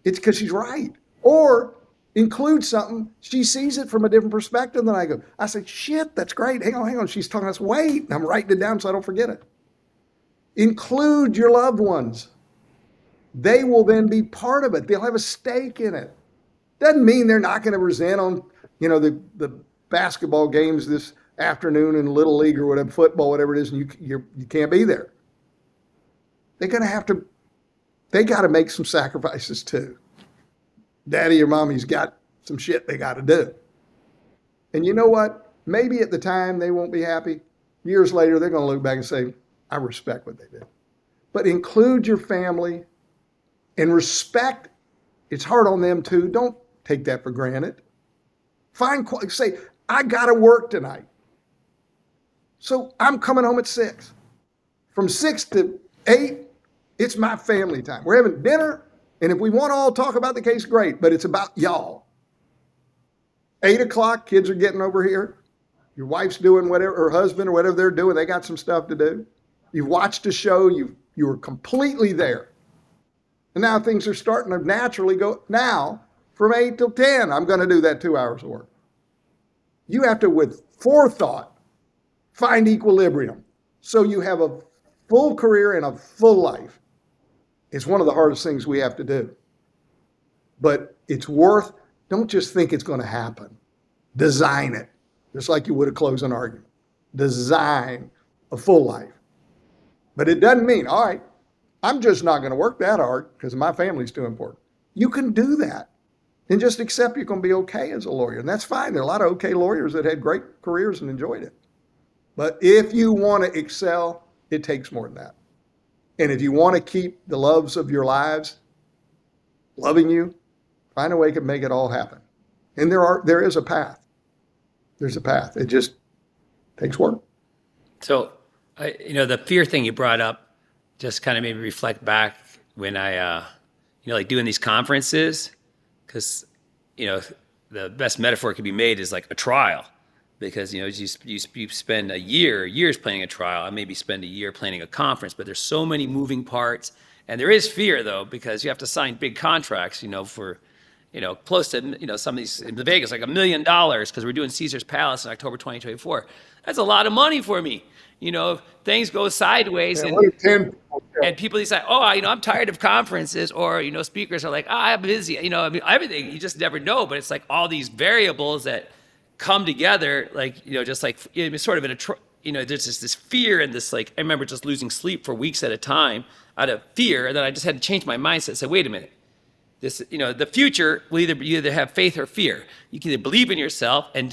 It's because she's right. Or include something, she sees it from a different perspective than I go. I say, shit, that's great. Hang on. She's talking to us. Wait, and I'm writing it down so I don't forget it. Include your loved ones. They will then be part of it. They'll have a stake in it. Doesn't mean they're not going to resent on, the basketball games this afternoon in Little League or whatever, football, whatever it is, and you can't be there. They're going to have to, they got to make some sacrifices too. Daddy or mommy's got some shit they got to do. And you know what? Maybe at the time they won't be happy. Years later, they're going to look back and say, I respect what they did. But include your family and respect. It's hard on them too. Don't take that for granted. Say, I got to work tonight. So I'm coming home at 6. From 6 to 8, it's my family time. We're having dinner, and if we want to all talk about the case, great, but it's about y'all. 8 o'clock, kids are getting over here. Your wife's doing whatever, her husband or whatever they're doing, they got some stuff to do. You've watched a show, you were completely there. And now things are starting to naturally go, now, from 8 till 10, I'm going to do that 2 hours of work. You have to, with forethought, find equilibrium so you have a full career and a full life. It's one of the hardest things we have to do. But it's worth, don't just think it's going to happen. Design it, just like you would a closing argument. Design a full life. But it doesn't mean, all right, I'm just not going to work that hard because my family's too important. You can do that and just accept you're going to be okay as a lawyer. And that's fine. There are a lot of okay lawyers that had great careers and enjoyed it. But if you want to excel, it takes more than that. And if you want to keep the loves of your lives loving you, find a way to make it all happen. And there is a path. There's a path. It just takes work. So, the fear thing you brought up just kind of made me reflect back when I, like doing these conferences, because, the best metaphor could be made is like a trial. Because, you spend years planning a trial. I maybe spend a year planning a conference, but there's so many moving parts. And there is fear, though, because you have to sign big contracts, for, close to, some of these, in Vegas, like $1 million, because we're doing Caesar's Palace in October 2024. That's a lot of money for me. If things go sideways and people decide, I'm tired of conferences, or, speakers are like, I'm busy. Everything, you just never know. But it's like all these variables that come together, like, just like sort of there's this fear and this, like, I remember just losing sleep for weeks at a time out of fear. And then I just had to change my mindset and say, wait a minute, this, the future will you either have faith or fear. You can either believe in yourself and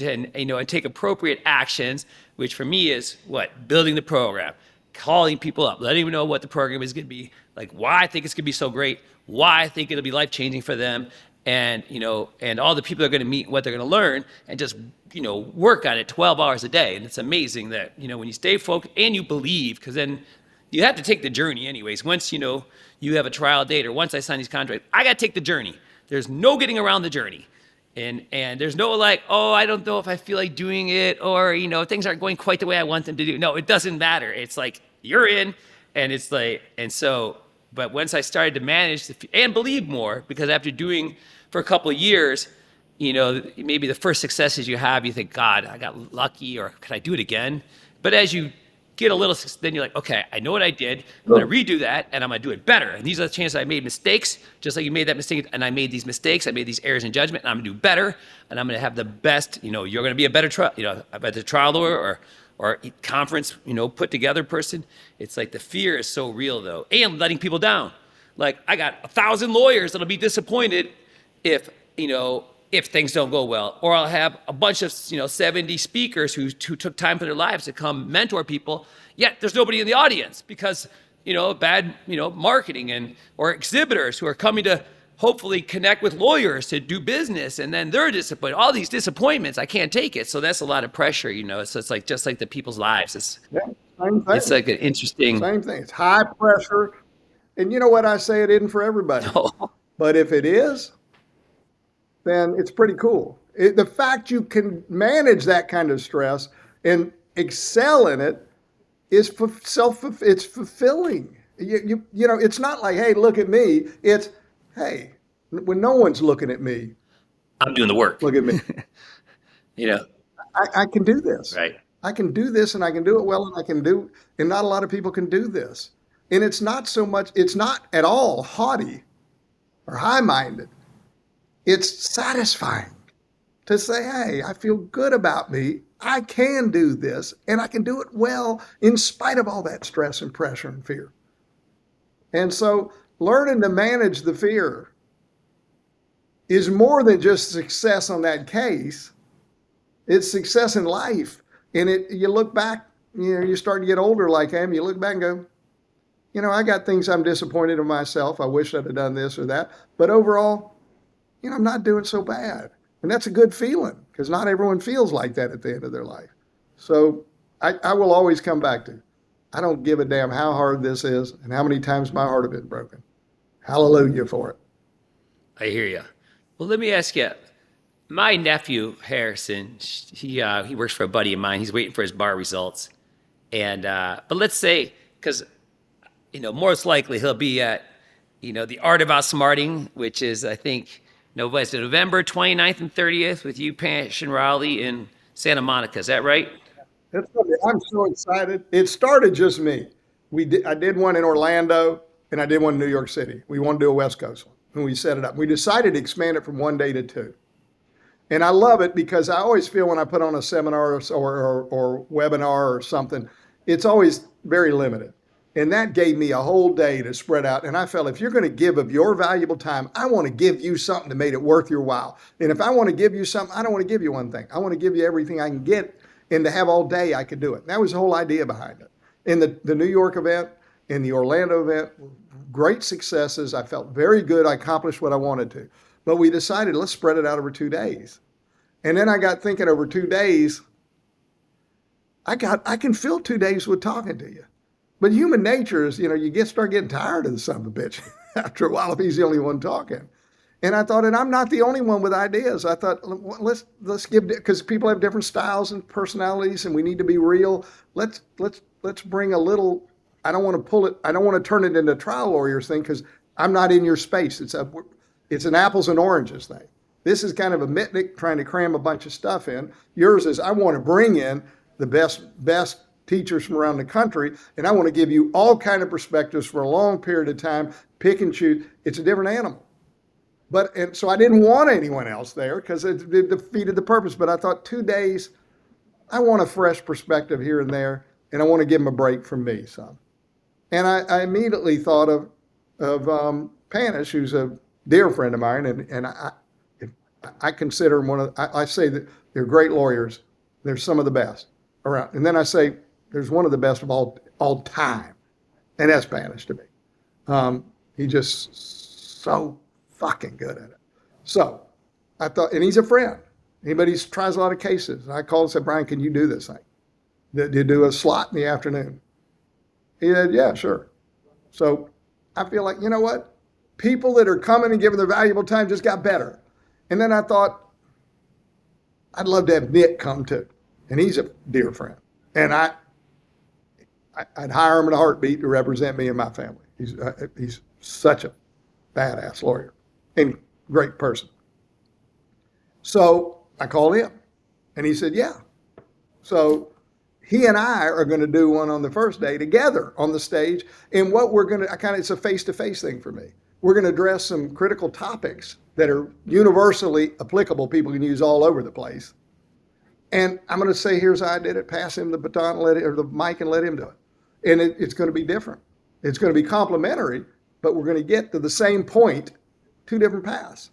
take appropriate actions, which for me is what? Building the program, calling people up, letting them know what the program is going to be, like why I think it's going to be so great, why I think it'll be life-changing for them. And, and all the people they're going to meet, what they're going to learn, and just, work on it 12 hours a day. And it's amazing that, when you stay focused and you believe, because then, you have to take the journey anyways. Once, you have a trial date, or once I sign these contracts, I got to take the journey. There's no getting around the journey. And there's no like, oh, I don't know if I feel like doing it, or, things aren't going quite the way I want them to do. No, it doesn't matter. It's like, you're in, and it's like, and so, but once I started to manage and believe more, because after doing for a couple of years, maybe the first successes you have, you think, God, I got lucky, or can I do it again? But as you get a little, then you're like, okay, I know what I did. I'm going to redo that, and I'm going to do it better. And these are the chances I made mistakes, just like you made that mistake, and I made these mistakes. I made these errors in judgment, and I'm going to do better, and I'm going to have the best. You're going to be a better trial lawyer or conference, put together person. It's like the fear is so real though, and letting people down. Like, I got 1,000 lawyers that'll be disappointed if things don't go well, or I'll have a bunch of 70 speakers who took time for their lives to come mentor people, yet there's nobody in the audience because bad marketing, or exhibitors who are coming to hopefully connect with lawyers to do business, and then they're disappointed. All these disappointments, I can't take it. So that's a lot of pressure, So it's like just like the people's lives. Same thing. It's like an interesting. Same thing. It's high pressure, and you know what I say? It isn't for everybody. No. But if it is, then it's pretty cool. The fact you can manage that kind of stress and excel in it is it's fulfilling. It's not like, hey, look at me. It's, hey, when no one's looking at me, I'm doing the work. Look at me. I can do this. Right. I can do this, and I can do it well, and not a lot of people can do this. And it's not at all haughty or high-minded. It's satisfying to say, hey, I feel good about me. I can do this, and I can do it well in spite of all that stress and pressure and fear. And so learning to manage the fear is more than just success on that case. It's success in life. And you look back, you start to get older like I am, you look back and go, I got things I'm disappointed in myself. I wish I'd have done this or that. But overall, I'm not doing so bad. And that's a good feeling, because not everyone feels like that at the end of their life. So I will always come back to, I don't give a damn how hard this is and how many times my heart has been broken. Hallelujah for it. I hear you. Well, let me ask you, my nephew, Harrison, he works for a buddy of mine. He's waiting for his bar results. And, but let's say, because, most likely he'll be at, the Art of Outsmarting, which is, I think, November 29th and 30th with you, Passion Raleigh in Santa Monica. Is that right? I'm so excited. It started just me. I did one in Orlando, and I did one in New York City. We wanted to do a West Coast one, and we set it up. We decided to expand it from 1 day to 2. And I love it because I always feel when I put on a seminar or webinar or something, it's always very limited. And that gave me a whole day to spread out. And I felt, if you're going to give of your valuable time, I want to give you something that made it worth your while. And if I want to give you something, I don't want to give you one thing. I want to give you everything I can get, and to have all day I could do it. And that was the whole idea behind it. In the New York event, in the Orlando event, great successes. I felt very good. I accomplished what I wanted to. But we decided, let's spread it out over 2 days. And then I got thinking, over 2 days, I can fill 2 days with talking to you. But human nature is, you start getting tired of the son of a bitch after a while if he's the only one talking. And I thought, and I'm not the only one with ideas. I thought, let's give, because people have different styles and personalities, and we need to be real. Let's bring a little. I don't want to turn it into a trial lawyers thing, because I'm not in your space. It's an apples and oranges thing. This is kind of a Mitnick trying to cram a bunch of stuff in. Yours is, I want to bring in the best teachers from around the country, and I want to give you all kind of perspectives for a long period of time, pick and choose. It's a different animal. And so I didn't want anyone else there because it defeated the purpose. But I thought 2 days, I want a fresh perspective here and there, and I want to give them a break from me some. And I immediately thought of Panish, who's a dear friend of mine, and I consider him I say that they're great lawyers. They're some of the best around. And then I say there's one of the best of all time, and that's Panish to me. He just so fucking good at it. So I thought, and he's a friend. He tries a lot of cases. And I called and said, Brian, can you do this thing? Do a slot in the afternoon? He said, yeah, sure. So I feel like, you know what? People that are coming and giving their valuable time just got better. And then I thought, I'd love to have Nick come too. And he's a dear friend. And I'd hire him in a heartbeat to represent me and my family. He's such a badass lawyer and great person. So I called him and he said, yeah. So he and I are going to do one on the first day together on the stage. And what we're going to, it's a face-to-face thing for me. We're going to address some critical topics that are universally applicable, people can use all over the place. And I'm going to say, here's how I did it, pass him the baton, or the mic and let him do it. And it's going to be different. It's going to be complementary, but we're going to get to the same point, two different paths.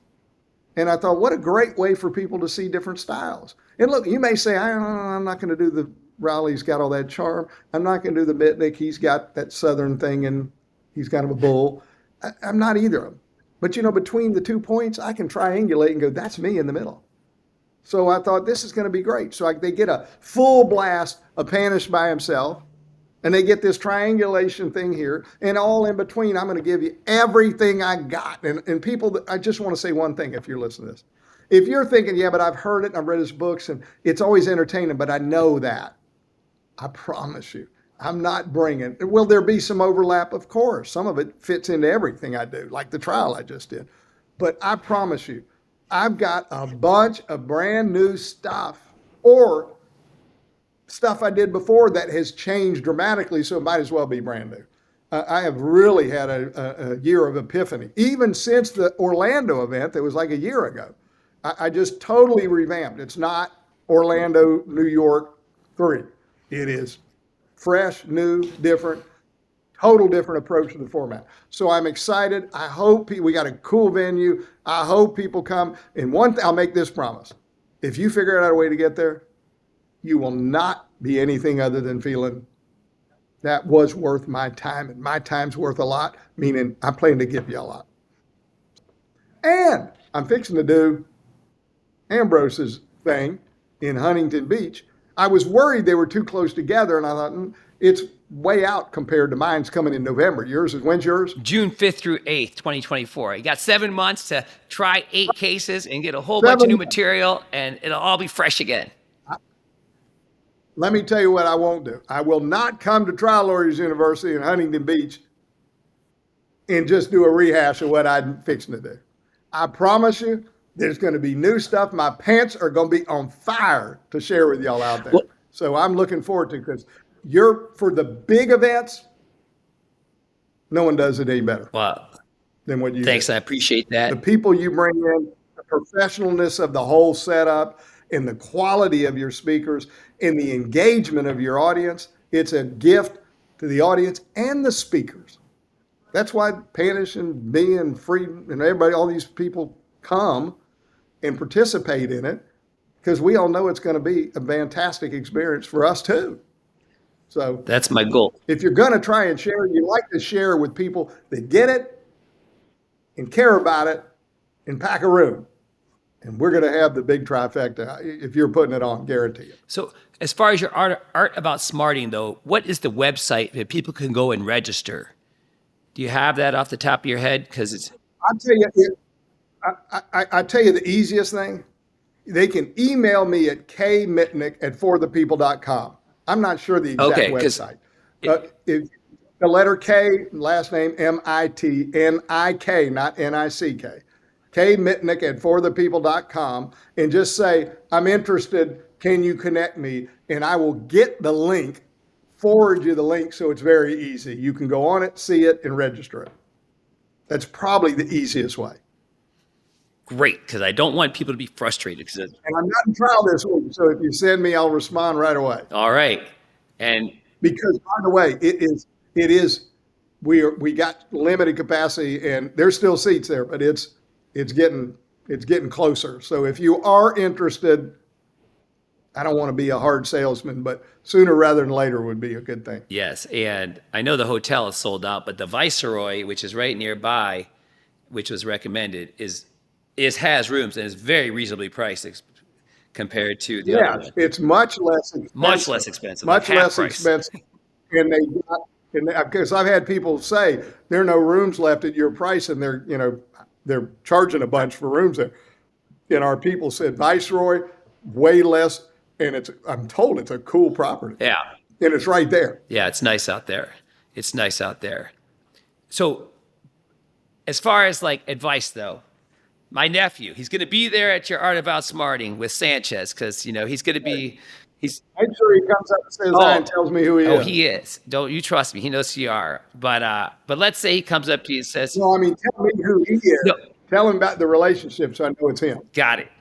And I thought, what a great way for people to see different styles. And look, you may say, I'm not going to do the Raleigh's got all that charm. I'm not going to do the Mitnick. He's got that Southern thing and he's kind of a bull. I'm not either of them. But, between the 2 points, I can triangulate and go, that's me in the middle. So I thought this is going to be great. So they get a full blast of Panish by himself, and they get this triangulation thing here. And all in between, I'm going to give you everything I got. And people, I just want to say one thing if you're listening to this. If you're thinking, yeah, but I've heard it and I've read his books and it's always entertaining, but I know that. I promise you, I'm not bringing, will there be some overlap? Of course. Some of it fits into everything I do, like the trial I just did. But I promise you, I've got a bunch of brand new stuff or stuff I did before that has changed dramatically, so it might as well be brand new. I have really had a year of epiphany. Even since the Orlando event that was like a year ago, I just totally revamped. It's not Orlando, New York 3. It is fresh, new, different, total different approach to the format. So I'm excited. I hope we got a cool venue. I hope people come. And one thing, I'll make this promise. If you figure out a way to get there, you will not be anything other than feeling that was worth my time. And my time's worth a lot, meaning I plan to give you a lot. And I'm fixing to do Ambrose's thing in Huntington Beach. I was worried they were too close together, and I thought, it's way out compared to mine's coming in November. When's yours? June 5th through 8th, 2024. You got 7 months to try 8 cases and get a whole bunch of new material, and it'll all be fresh again. Let me tell you what I won't do. I will not come to Trial Lawyers University in Huntington Beach and just do a rehash of what I'm fixing to do. I promise you, there's going to be new stuff. My pants are going to be on fire to share with y'all out there. So I'm looking forward to it because for the big events, no one does it any better than what you do. Thanks, I appreciate that. The people you bring in, the professionalness of the whole setup, and the quality of your speakers, and the engagement of your audience, it's a gift to the audience and the speakers. That's why Panish and me and Frieden and everybody, all these people come and participate in it because we all know it's going to be a fantastic experience for us too. So that's my goal. If you're going to try and share, you like to share with people that get it and care about it and pack a room. And we're going to have the big trifecta if you're putting it on, guarantee it. So as far as your art about smarting, though, what is the website that people can go and register? Do you have that off the top of your head? Because it's... I'll tell you, I tell you the easiest thing. They can email me at kmitnick@forthepeople.com. I'm not sure the exact website. If the letter K, last name M-I-T-N-I-K, not N-I-C-K. kmitnick@forthepeople.com, and just say, I'm interested, can you connect me? And I will get the link, forward you the link so it's very easy. You can go on it, see it, and register it. That's probably the easiest way. Great, because I don't want people to be frustrated. And I'm not in trial this week, so if you send me, I'll respond right away. All right. And because, by the way, we got limited capacity, and there's still seats there, but it's getting closer. So if you are interested, I don't want to be a hard salesman, but sooner rather than later would be a good thing. Yes, and I know the hotel is sold out, but the Viceroy, which is right nearby, which was recommended, has rooms and is very reasonably priced compared to the other one. It's much less expensive. Much less expensive. Much less expensive. And And because I've had people say there are no rooms left at your price, and they're charging a bunch for rooms there. And our people said Viceroy, way less, and I'm told it's a cool property. Yeah. And it's right there. Yeah, it's nice out there. It's nice out there. So as far as like advice though, my nephew, he's going to be there at your Art of Outsmarting with Sanchez because, he's going to be, he's, Make sure he comes up and says hi and tells me who he is. oh, he is. Don't you trust me? He knows who you are. But let's say he comes up to you and says, No, I mean, tell me who he is. No. Tell him about the relationship so I know it's him. got it.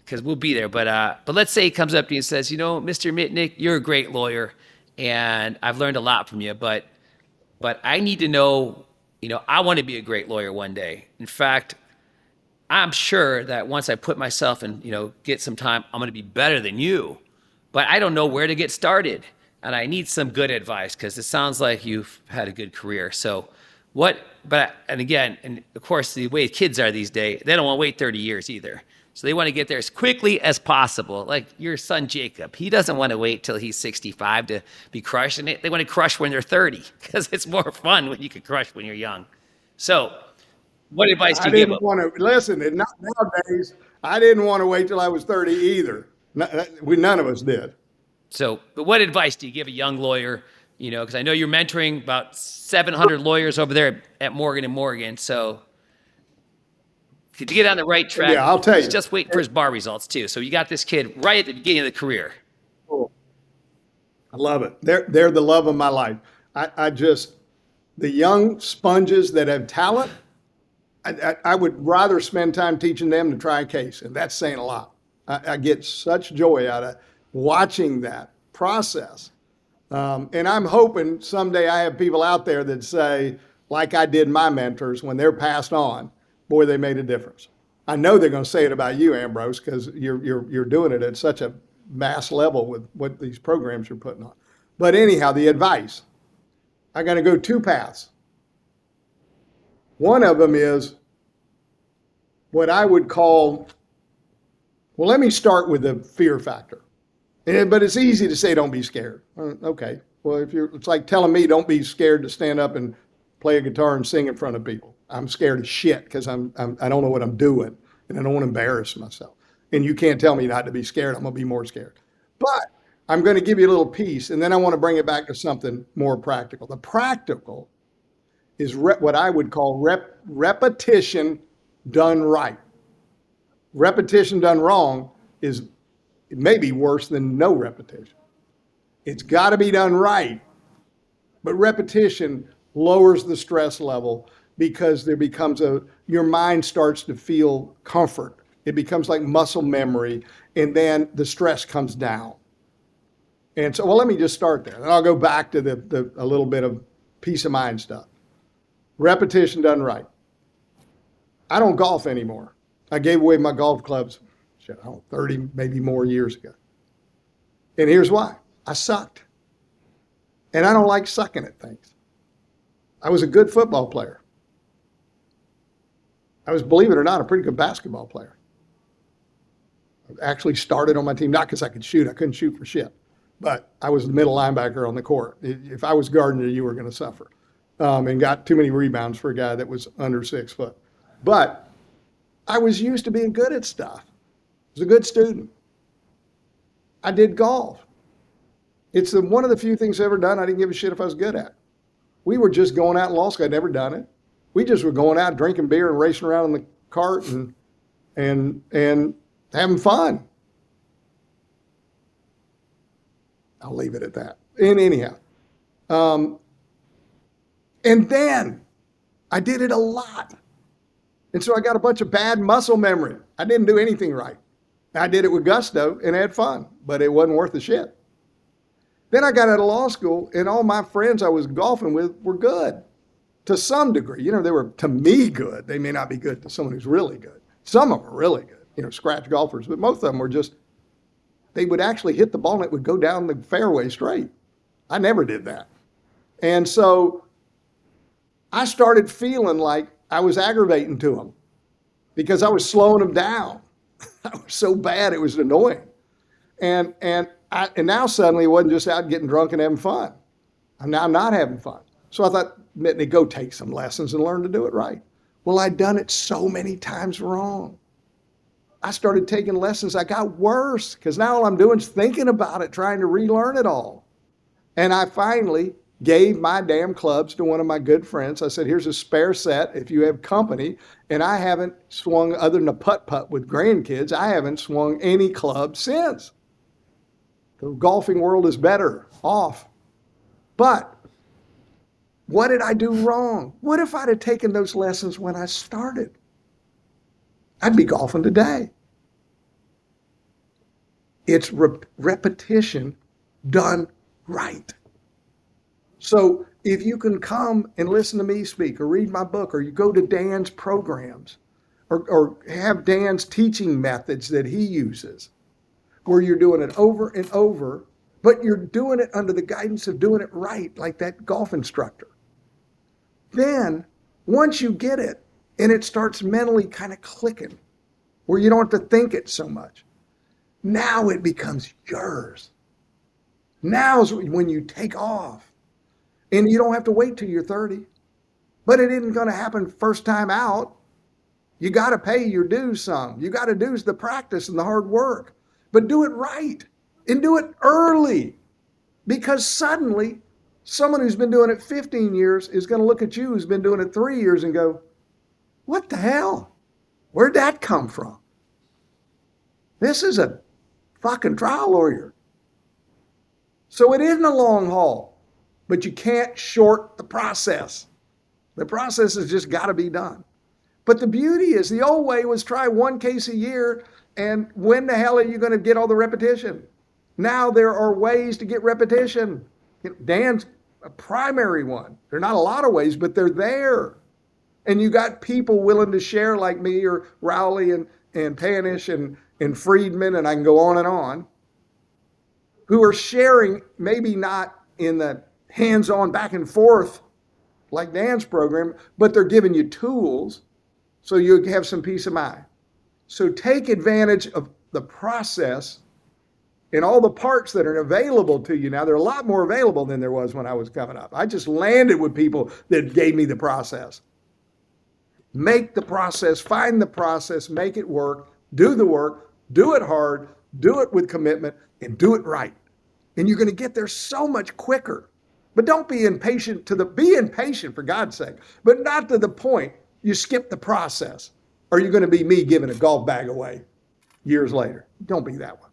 Because we'll be there. But let's say he comes up to you and says, Mr. Mitnick, you're a great lawyer and I've learned a lot from you, but I need to know, I want to be a great lawyer one day. In fact, I'm sure that once I put myself and, get some time, I'm going to be better than you, but I don't know where to get started. And I need some good advice because it sounds like you've had a good career. So and of course, the way kids are these days, they don't want to wait 30 years either. So they want to get there as quickly as possible. Like your son, Jacob, he doesn't want to wait till he's 65 to be crushing it. They want to crush when they're 30 because it's more fun when you can crush when you're young. So what advice do you give them? Listen, not nowadays, I didn't want to wait till I was 30 either. None of us did. So, but what advice do you give a young lawyer? Because I know you're mentoring about 700 lawyers over there at Morgan & Morgan. So to get on the right track, yeah, I'll tell you. He's just waiting for his bar results too. So you got this kid right at the beginning of the career. Cool. I love it. They're the love of my life. The young sponges that have talent, I would rather spend time teaching them to try a case. And that's saying a lot. I get such joy out of watching that process. And I'm hoping someday I have people out there that say, like I did my mentors when they're passed on, boy, they made a difference. I know they're going to say it about you, Ambrose, because you're doing it at such a mass level with what these programs you're putting on. But anyhow, the advice, I got to go two paths. One of them is what I would call, well, let me start with the fear factor. But it's easy to say, don't be scared. Okay. Well, it's like telling me, don't be scared to stand up and play a guitar and sing in front of people. I'm scared as shit because I don't know what I'm doing and I don't want to embarrass myself. And you can't tell me not to be scared. I'm going to be more scared. But I'm going to give you a little piece, and then I want to bring it back to something more practical. The practical is what I would call repetition done right. Repetition done wrong is maybe worse than no repetition. It's got to be done right, but repetition lowers the stress level because your mind starts to feel comfort. It becomes like muscle memory, and then the stress comes down. And so, well, let me just start there. Then I'll go back to a little bit of peace of mind stuff. Repetition done right. I don't golf anymore. I gave away my golf clubs, 30, maybe more years ago. And here's why. I sucked. And I don't like sucking at things. I was a good football player. I was, believe it or not, a pretty good basketball player. I actually started on my team, not because I could shoot. I couldn't shoot for shit. But I was the middle linebacker on the court. If I was guarding you, you were going to suffer. And got too many rebounds for a guy that was under 6 foot. But I was used to being good at stuff. I was a good student. I did golf. It's one of the few things I've ever done I didn't give a shit if I was good at. We were just going out in law school. I'd never done it. We just were going out drinking beer and racing around in the cart and having fun. I'll leave it at that. And anyhow. And then I did it a lot. And so I got a bunch of bad muscle memory. I didn't do anything right. I did it with gusto and had fun, but it wasn't worth the shit. Then I got out of law school, and all my friends I was golfing with were good to some degree. They were, to me, good. They may not be good to someone who's really good. Some of them are really good, scratch golfers, but most of them were just, they would actually hit the ball and it would go down the fairway straight. I never did that. And so I started feeling like I was aggravating to them because I was slowing them down. I was so bad, it was annoying. And now suddenly it wasn't just out getting drunk and having fun. I'm now not having fun. So I thought, Mitnick, go take some lessons and learn to do it right. Well, I'd done it so many times wrong. I started taking lessons. I got worse because now all I'm doing is thinking about it, trying to relearn it all. And I finally gave my damn clubs to one of my good friends. I said, here's a spare set if you have company. And I haven't swung, other than a putt-putt with grandkids, I haven't swung any club since. The golfing world is better off. But what did I do wrong? What if I'd have taken those lessons when I started? I'd be golfing today. It's repetition done right. So if you can come and listen to me speak or read my book, or you go to Dan's programs, or have Dan's teaching methods that he uses, where you're doing it over and over, but you're doing it under the guidance of doing it right, like that golf instructor. Then once you get it and it starts mentally kind of clicking, where you don't have to think it so much, now it becomes yours. Now's when you take off. And you don't have to wait till you're 30. But it isn't going to happen first time out. You got to pay your dues some. You got to do the practice and the hard work. But do it right and do it early. Because suddenly, someone who's been doing it 15 years is going to look at you who's been doing it 3 years and go, what the hell? Where'd that come from? This is a fucking trial lawyer. So it isn't a long haul. But you can't short the process. The process has just got to be done. But the beauty is the old way was try one case a year, and when the hell are you going to get all the repetition? Now there are ways to get repetition. Dan's a primary one. There are not a lot of ways, but they're there. And you got people willing to share like me or Rowley and Panish and Friedman, and I can go on, who are sharing, maybe not in the hands-on back and forth like Dan's program, but they're giving you tools so you have some peace of mind. So take advantage of the process and all the parts that are available to you now. They're a lot more available than there was when I was coming up. I just landed with people that gave me the process. Make the process, find the process, make it work, do the work, do it hard, do it with commitment, and do it right. And you're going to get there so much quicker. But don't be impatient be impatient for God's sake, but not to the point you skip the process. Or you're going to be me giving a golf bag away years later. Don't be that one.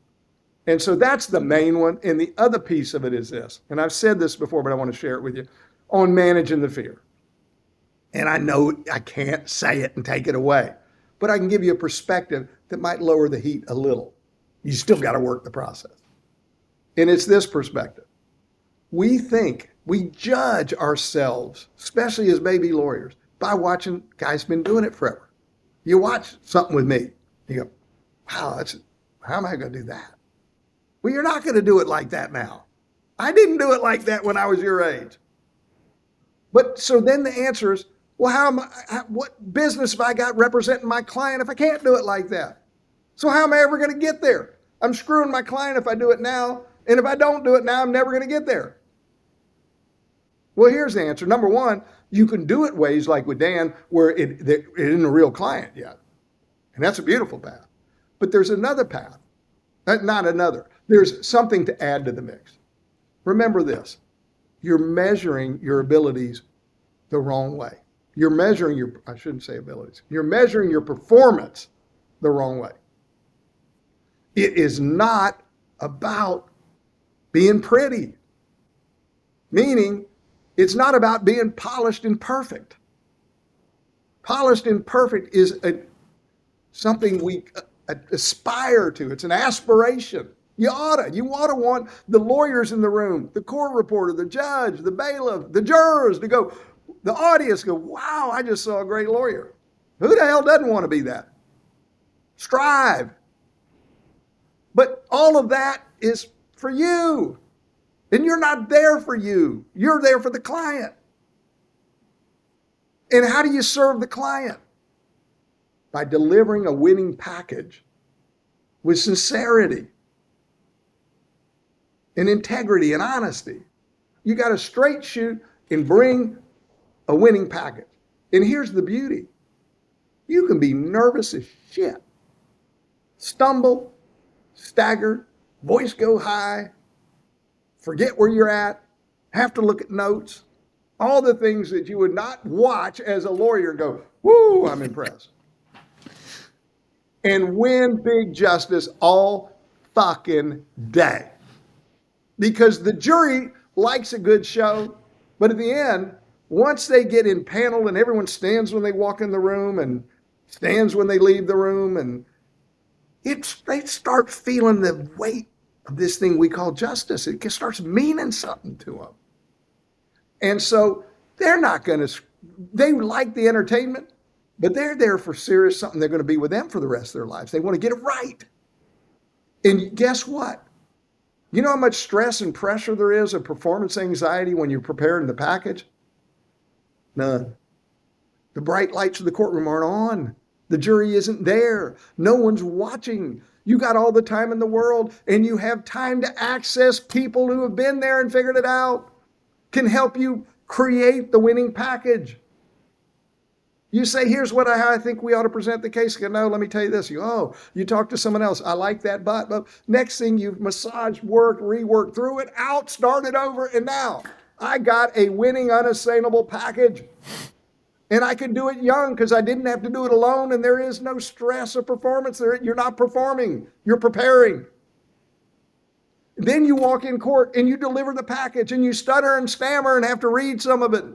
And so that's the main one. And the other piece of it is this, and I've said this before, but I want to share it with you, on managing the fear. And I know I can't say it and take it away, but I can give you a perspective that might lower the heat a little. You still got to work the process. And it's this perspective. We judge ourselves, especially as baby lawyers, by watching guys been doing it forever. You watch something with me, you go, wow, how am I going to do that? Well, you're not going to do it like that now. I didn't do it like that when I was your age. But so then the answer is, well, what business have I got representing my client if I can't do it like that? So how am I ever going to get there? I'm screwing my client if I do it now. And if I don't do it now, I'm never going to get there. Well, here's the answer. Number one, you can do it ways like with Dan where it isn't a real client yet. And that's a beautiful path. But there's another path. Not another. There's something to add to the mix. Remember this. You're measuring your abilities the wrong way. You're measuring I shouldn't say abilities. You're measuring your performance the wrong way. It is not about being pretty. Meaning, it's not about being polished and perfect. Polished and perfect is something we aspire to. It's an aspiration. You ought to want the lawyers in the room, the court reporter, the judge, the bailiff, the jurors to go, the audience go, wow, I just saw a great lawyer. Who the hell doesn't want to be that? Strive. But all of that is for you. And you're not there for you. You're there for the client. And how do you serve the client? By delivering a winning package with sincerity and integrity and honesty. You got a straight shoot and bring a winning package. And here's the beauty. You can be nervous as shit, stumble, stagger, voice go high, forget where you're at, have to look at notes, all the things that you would not watch as a lawyer and go, woo, I'm impressed. And win big justice all fucking day. Because the jury likes a good show, but at the end, once they get in panel and everyone stands when they walk in the room and stands when they leave the room, and they start feeling the weight of this thing we call justice. It starts meaning something to them. And so they're not going to, they like the entertainment, but they're there for serious something. They're going to be with them for the rest of their lives. They want to get it right. And guess what? You know how much stress and pressure there is of performance anxiety when you're preparing the package? None. The bright lights of the courtroom aren't on. The jury isn't there. No one's watching. You got all the time in the world, and you have time to access people who have been there and figured it out, can help you create the winning package. You say, here's how I think we ought to present the case. You go, no, let me tell you this. You talk to someone else. I like that, but next thing you've massaged, worked, reworked through it, out, started over, and now I got a winning, unassailable package. And I could do it young because I didn't have to do it alone, and there is no stress of performance. You're not performing, you're preparing. Then you walk in court and you deliver the package and you stutter and stammer and have to read some of it.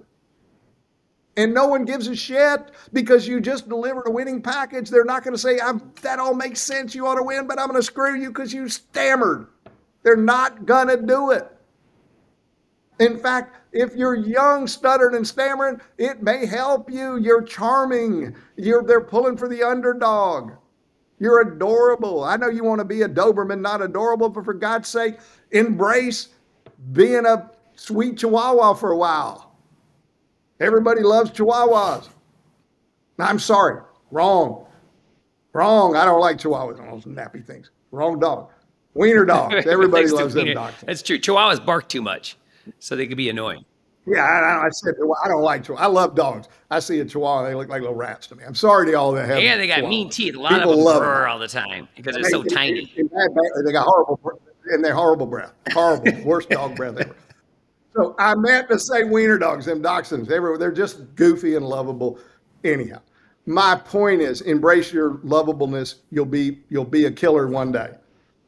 And no one gives a shit because you just delivered a winning package. They're not going to say, that all makes sense, you ought to win, but I'm going to screw you because you stammered. They're not going to do it. In fact, if you're young, stuttering, and stammering, it may help you. You're charming. They're pulling for the underdog. You're adorable. I know you want to be a Doberman, not adorable, but for God's sake, embrace being a sweet Chihuahua for a while. Everybody loves Chihuahuas. I'm sorry. Wrong. I don't like Chihuahuas. Those nappy things. Wrong dog. Wiener dogs. Everybody loves them dogs. That's true. Chihuahuas bark too much, so they can be annoying. Yeah, I said I don't like Chihuahua. I love dogs. I see a Chihuahua, they look like little rats to me. I'm sorry to all that have. Yeah, they got mean teeth. A lot of them purr all the time because they're so tiny. They got horrible breath. Horrible, worst dog breath ever. So I meant to say wiener dogs, them dachshunds. They're just goofy and lovable. Anyhow, my point is, embrace your lovableness. You'll be a killer one day.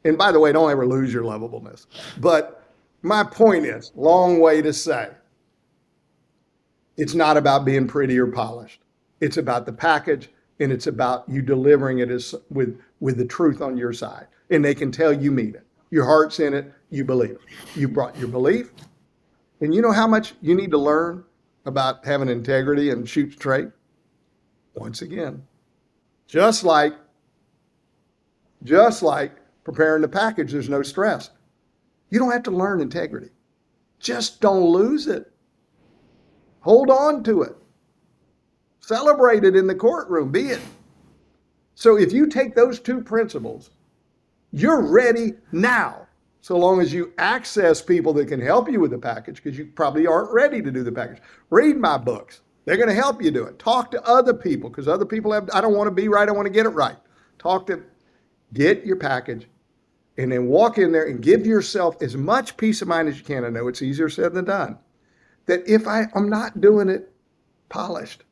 And by the way, don't ever lose your lovableness. But my point is, long way to say, it's not about being pretty or polished. It's about the package, and it's about you delivering it with the truth on your side. And they can tell you mean it. Your heart's in it. You believe it. You brought your belief. And you know how much you need to learn about having integrity and shoot straight? Once again, just like preparing the package, there's no stress. You don't have to learn integrity. Just don't lose it. Hold on to it. Celebrate it in the courtroom, be it. So if you take those two principles, you're ready now. So long as you access people that can help you with the package, because you probably aren't ready to do the package. Read my books. They're going to help you do it. Talk to other people, because other people I don't want to be right, I want to get it right. Get your package, and then walk in there and give yourself as much peace of mind as you can. I know it's easier said than done. That if I'm not doing it polished,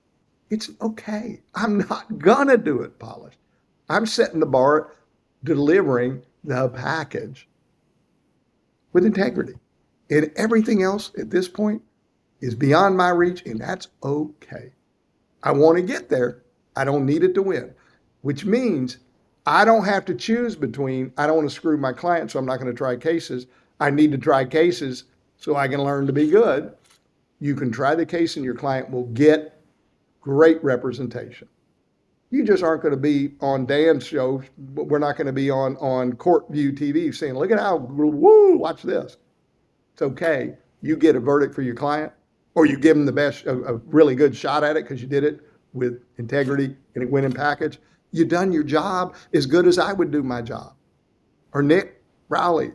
it's okay. I'm not going to do it polished. I'm setting the bar, delivering the package with integrity. And everything else at this point is beyond my reach, and that's okay. I want to get there. I don't need it to win, which means I don't have to choose between, I don't want to screw my client, so I'm not going to try cases. I need to try cases so I can learn to be good. You can try the case and your client will get great representation. You just aren't going to be on Dan's show. We're not going to be on Court View TV saying, look at how, woo, watch this. It's okay. You get a verdict for your client, or you give them the best, a really good shot at it because you did it with integrity and a winning package. You done your job as good as I would do my job. Or Nick Rowley,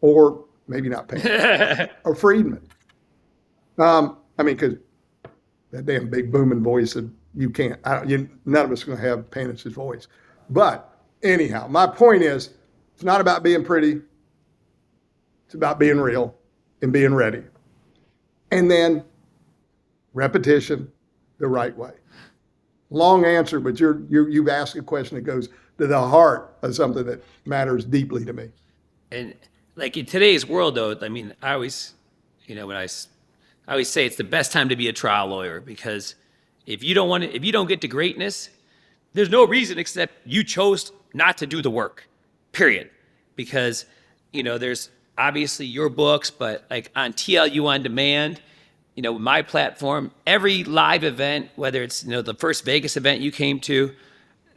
or maybe not Payne, or Friedman. I mean, because that damn big booming voice, you can't, none of us are going to have Panish's voice. But anyhow, my point is, it's not about being pretty. It's about being real and being ready. And then repetition the right way. Long answer, but you've asked a question that goes to the heart of something that matters deeply to me. And like in today's world, though, I mean, I always, I always say it's the best time to be a trial lawyer because if you don't get to greatness, there's no reason except you chose not to do the work, period. Because, there's obviously your books, but like on TLU On Demand, my platform, every live event, whether it's, the first Vegas event you came to,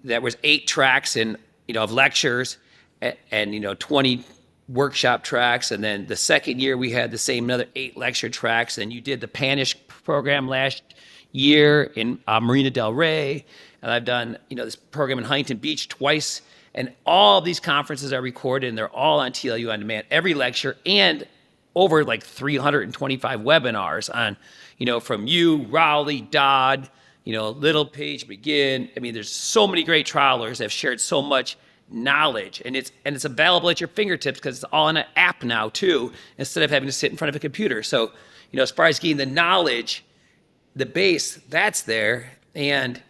that was 8 tracks and, of lectures and 20 workshop tracks. And then the second year we had the same another 8 lecture tracks. And you did the Panish program last year in Marina Del Rey. And I've done, this program in Huntington Beach twice. And all of these conferences are recorded and they're all on TLU On Demand, every lecture and over like 325 webinars on, from you, Rowley, Dodd, Little, Page, McGinn. I mean, there's so many great trial lawyers that have shared so much knowledge and it's available at your fingertips because it's all in an app now too, instead of having to sit in front of a computer. So, as far as getting the knowledge, the base, that's there. And,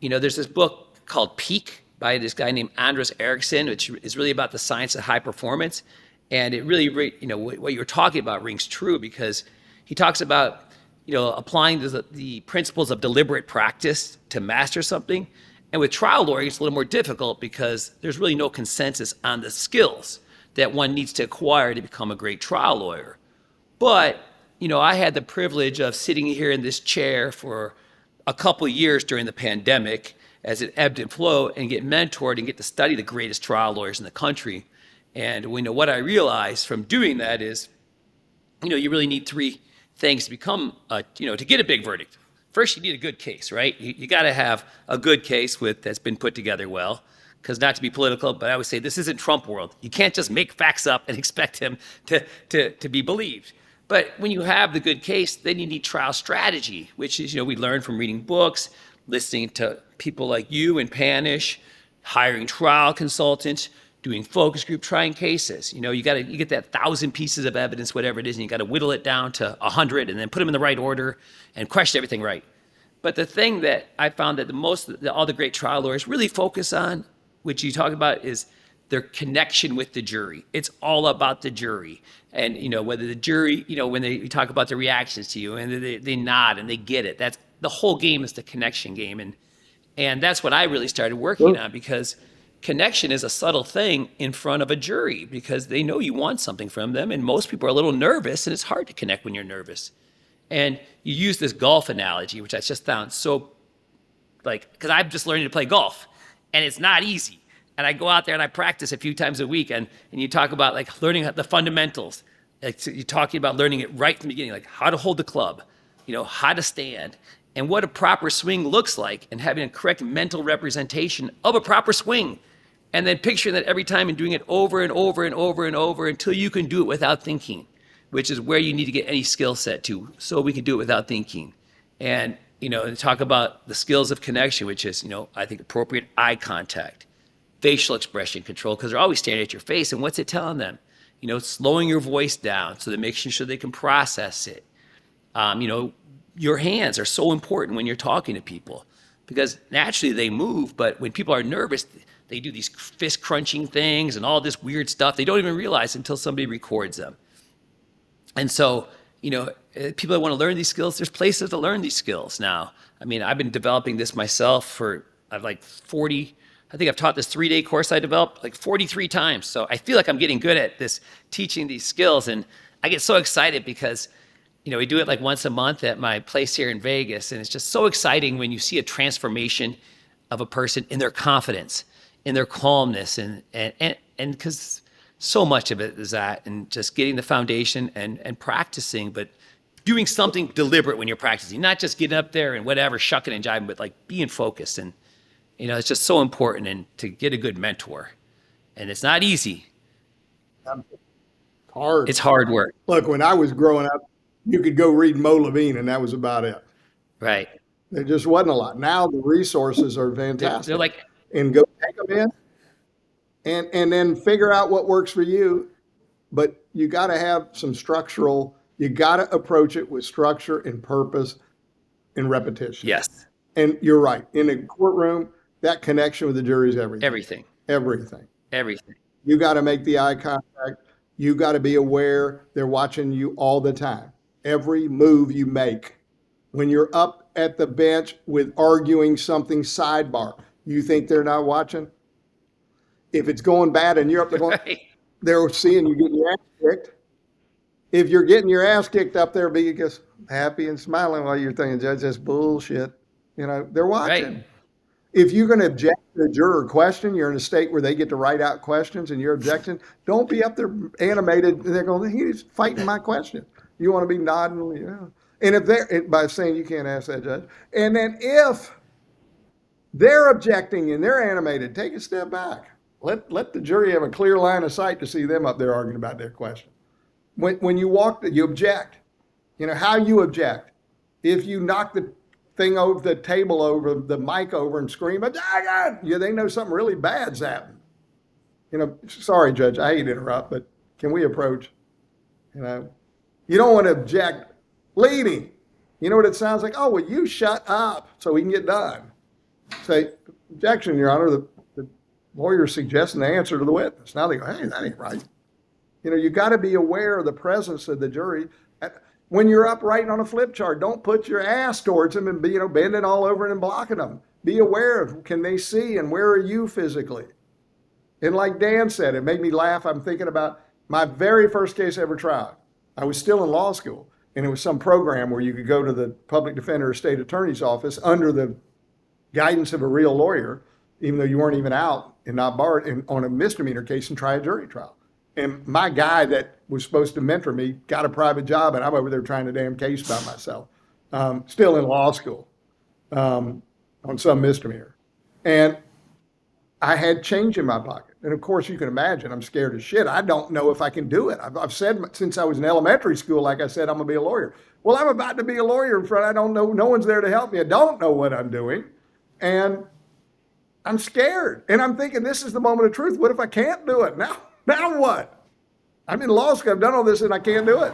there's this book called Peak by this guy named Ambrose, which is really about the science of high performance. And it really, what you're talking about rings true because he talks about, applying the principles of deliberate practice to master something. And with trial lawyering, it's a little more difficult because there's really no consensus on the skills that one needs to acquire to become a great trial lawyer. But, I had the privilege of sitting here in this chair for a couple of years during the pandemic as it ebbed and flowed and get mentored and get to study the greatest trial lawyers in the country. And what I realized from doing that is, you really need 3 things to become, to get a big verdict. First, you need a good case, right? You got to have a good case that's been put together well. Because not to be political, but I always say this isn't Trump world. You can't just make facts up and expect him to be believed. But when you have the good case, then you need trial strategy, which is, we learn from reading books, listening to people like you and Panish, hiring trial consultants, doing focus group, trying cases. You get that 1,000 pieces of evidence, whatever it is, and you got to whittle it down to 100 and then put them in the right order and question everything right. But the thing that I found that all the great trial lawyers really focus on, which you talk about, is their connection with the jury. It's all about the jury. And, whether the jury, when they talk about the reactions to you and they nod and they get it, that's the whole game is the connection game. And that's what I really started working on because connection is a subtle thing in front of a jury because they know you want something from them. And most people are a little nervous and it's hard to connect when you're nervous. And you use this golf analogy, which I just found so because I'm just learning to play golf and it's not easy. And I go out there and I practice a few times a week and you talk about learning the fundamentals. You're talking about learning it right from the beginning, like how to hold the club, how to stand and what a proper swing looks like and having a correct mental representation of a proper swing. And then picturing that every time and doing it over and over and over and over until you can do it without thinking, which is where you need to get any skill set to, so we can do it without thinking. And, talk about the skills of connection, which is, I think appropriate eye contact, facial expression control, because they're always staring at your face. And what's it telling them? Slowing your voice down so that making sure they can process it. Your hands are so important when you're talking to people because naturally they move, but when people are nervous, they do these fist crunching things and all this weird stuff. They don't even realize until somebody records them. And so, people that want to learn these skills, there's places to learn these skills now. I mean, I've been developing this myself for 40, I think I've taught this 3-day course I developed 43 times. So I feel like I'm getting good at this, teaching these skills. And I get so excited because, we do it once a month at my place here in Vegas. And it's just so exciting when you see a transformation of a person in their confidence, in their calmness. And because so much of it is that, and just getting the foundation and practicing, but doing something deliberate when you're practicing, not just getting up there and whatever, shucking and jiving, but being focused. And, it's just so important and to get a good mentor. And it's not easy. Hard. It's hard work. Look, when I was growing up, You could go read Mo Levine, and that was about it. Right. There just wasn't a lot. Now the resources are They're fantastic. like, And go take them in and then figure out what works for you. But you got to have some structural, you got to approach it with structure and purpose and repetition. yes, And you're right. In a courtroom, that connection with the jury is everything. everything, Everything. everything. You got to make the eye contact. You got to be aware they're watching you all the time. Every move you make. When you're up at the bench with arguing something sidebar, you think they're not watching? If it's going bad and you're up there going, Right. they're seeing you getting your ass kicked. If you're getting your ass kicked up there, be just happy and smiling while you're thinking, Judge, that's bullshit. You know, they're watching. Right. If you're going to object to a juror question, you're in a state where they get to write out questions and you're objecting, don't be up there animated. They're going, he's fighting my question. You want to be nodding, yeah. And if they're, by saying you can't ask that, Judge. And then if they're objecting and they're animated, take a step back. Let the jury have a clear line of sight to see them up there arguing about their question. When you walk, you object. You know how you object. If you knock the thing over the table over, the mic over and scream, yeah, they know something really bad's happened. You know, sorry, Judge, I hate to interrupt, but can we approach? You know, you don't want to object leading. You know what it sounds like? Oh, well, you shut up so we can get done. Say, objection, Your Honor, the lawyer's suggesting the answer to the witness. Now they go, hey, that ain't right. You know, you got to be aware of the presence of the jury. When you're up writing on a flip chart, don't put your ass towards them and be, bending all over it and blocking them. Be aware of, can they see and where are you physically? And like Dan said, it made me laugh. I'm thinking about my very first case I ever tried. I was still in law school, and it was some program where you could go to the public defender or state attorney's office under the guidance of a real lawyer, even though you weren't even out and not barred, on a misdemeanor case and try a jury trial. And my guy that was supposed to mentor me got a private job, and I'm over there trying a damn case by myself, still in law school, on some misdemeanor. And I had change in my pocket. And of course, you can imagine, I'm scared as shit. I don't know if I can do it. I've said since I was in elementary school, like I said, I'm going to be a lawyer. Well, I'm about to be a lawyer in front. I don't know. No one's there to help me. I don't know what I'm doing. And I'm scared. And I'm thinking, this is the moment of truth. What if I can't do it? Now what? I'm in law school. I've done all this and I can't do it.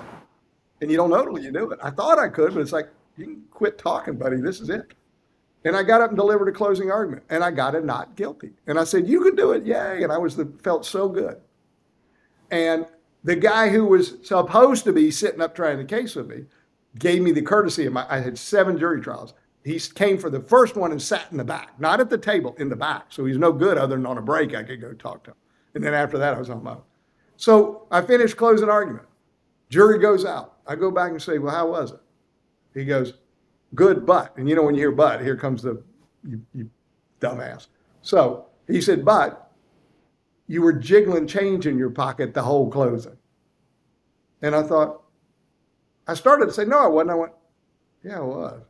And you don't know till you do it. I thought I could, but it's like, you can quit talking, buddy. This is it. And I got up and delivered a closing argument, and I got a not guilty. And I said, you can do it, yay. And I felt so good. And the guy who was supposed to be sitting up trying the case with me gave me the courtesy of I had 7 jury trials. He came for the first one and sat in the back, not at the table, in the back. So he's no good other than on a break I could go talk to him. And then after that, I was on my own. So I finished closing argument. Jury goes out. I go back and say, well, how was it? He goes, good, but. And when you hear but, here comes you dumbass. So he said, but you were jiggling change in your pocket the whole closing. And I started to say, no, I wasn't. I went, yeah, I was.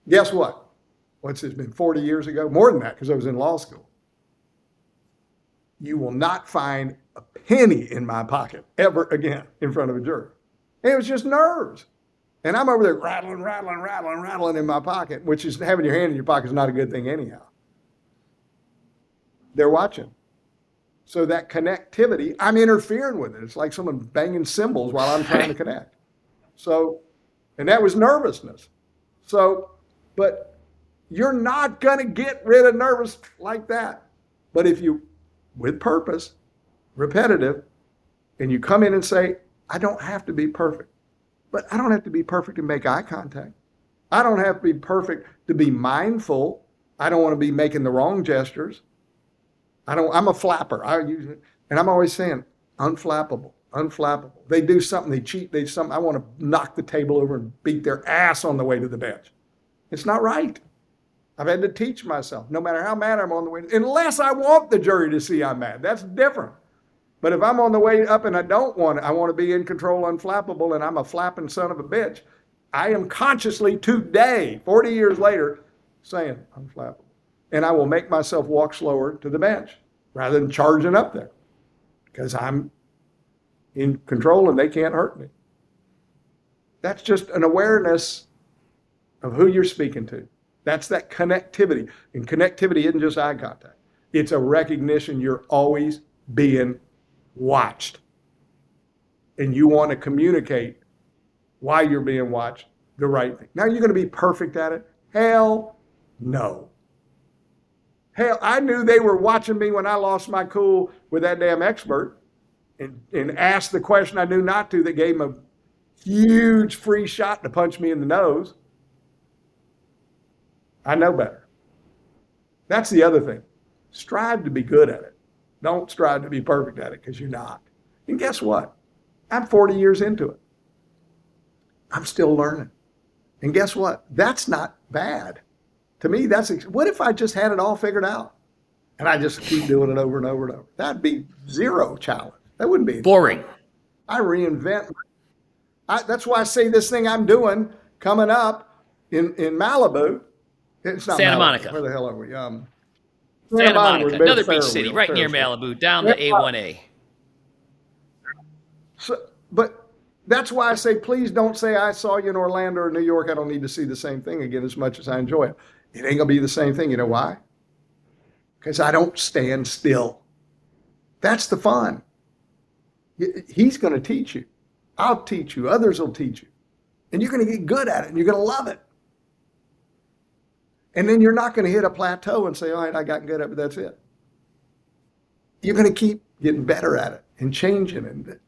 Guess what? What's this been 40 years ago? More than that, because I was in law school. You will not find a penny in my pocket ever again in front of a jury. And it was just nerves. And I'm over there rattling in my pocket, which is having your hand in your pocket is not a good thing anyhow. They're watching. So that connectivity, I'm interfering with it. It's like someone banging cymbals while I'm trying to connect. So, and that was nervousness. So, but you're not going to get rid of nervous like that. But if you, with purpose, repetitive, and you come in and say, I don't have to be perfect. But I don't have to be perfect to make eye contact. I don't have to be perfect to be mindful. I don't want to be making the wrong gestures. I'm a flapper. And I'm always saying, unflappable. They do something, they cheat, I want to knock the table over and beat their ass on the way to the bench. It's not right. I've had to teach myself, no matter how mad I'm on the way, unless I want the jury to see I'm mad. That's different. But if I'm on the way up and I want to be in control, unflappable, and I'm a flapping son of a bitch, I am consciously today, 40 years later, saying unflappable. And I will make myself walk slower to the bench rather than charging up there because I'm in control and they can't hurt me. That's just an awareness of who you're speaking to. That's that connectivity. And connectivity isn't just eye contact. It's a recognition you're always being watched. And you want to communicate why you're being watched the right thing. Now, you're going to be perfect at it? Hell no. Hell, I knew they were watching me when I lost my cool with that damn expert and asked the question I knew not to that gave him a huge free shot to punch me in the nose. I know better. That's the other thing. Strive to be good at it. Don't strive to be perfect at it, because you're not. And guess what? I'm 40 years into it. I'm still learning. And guess what? That's not bad. To me, what if I just had it all figured out and I just keep doing it over and over and over? That'd be zero challenge. That wouldn't be Boring. I reinvent. That's why I say this thing I'm doing coming up in Malibu. It's not Santa Malibu. Monica. Where the hell are we? Santa Monica, we've been another to beach Ferris city, wheel, right near Ferris wheel. Malibu, down the A1A. So, but that's why I say, please don't say I saw you in Orlando or New York. I don't need to see the same thing again as much as I enjoy it. It ain't gonna be the same thing. You know why? Because I don't stand still. That's the fun. He's gonna teach you. I'll teach you. Others will teach you. And you're gonna get good at it and you're gonna love it. And then you're not gonna hit a plateau and say, all right, I got good at it, but that's it. You're gonna keep getting better at it and changing it.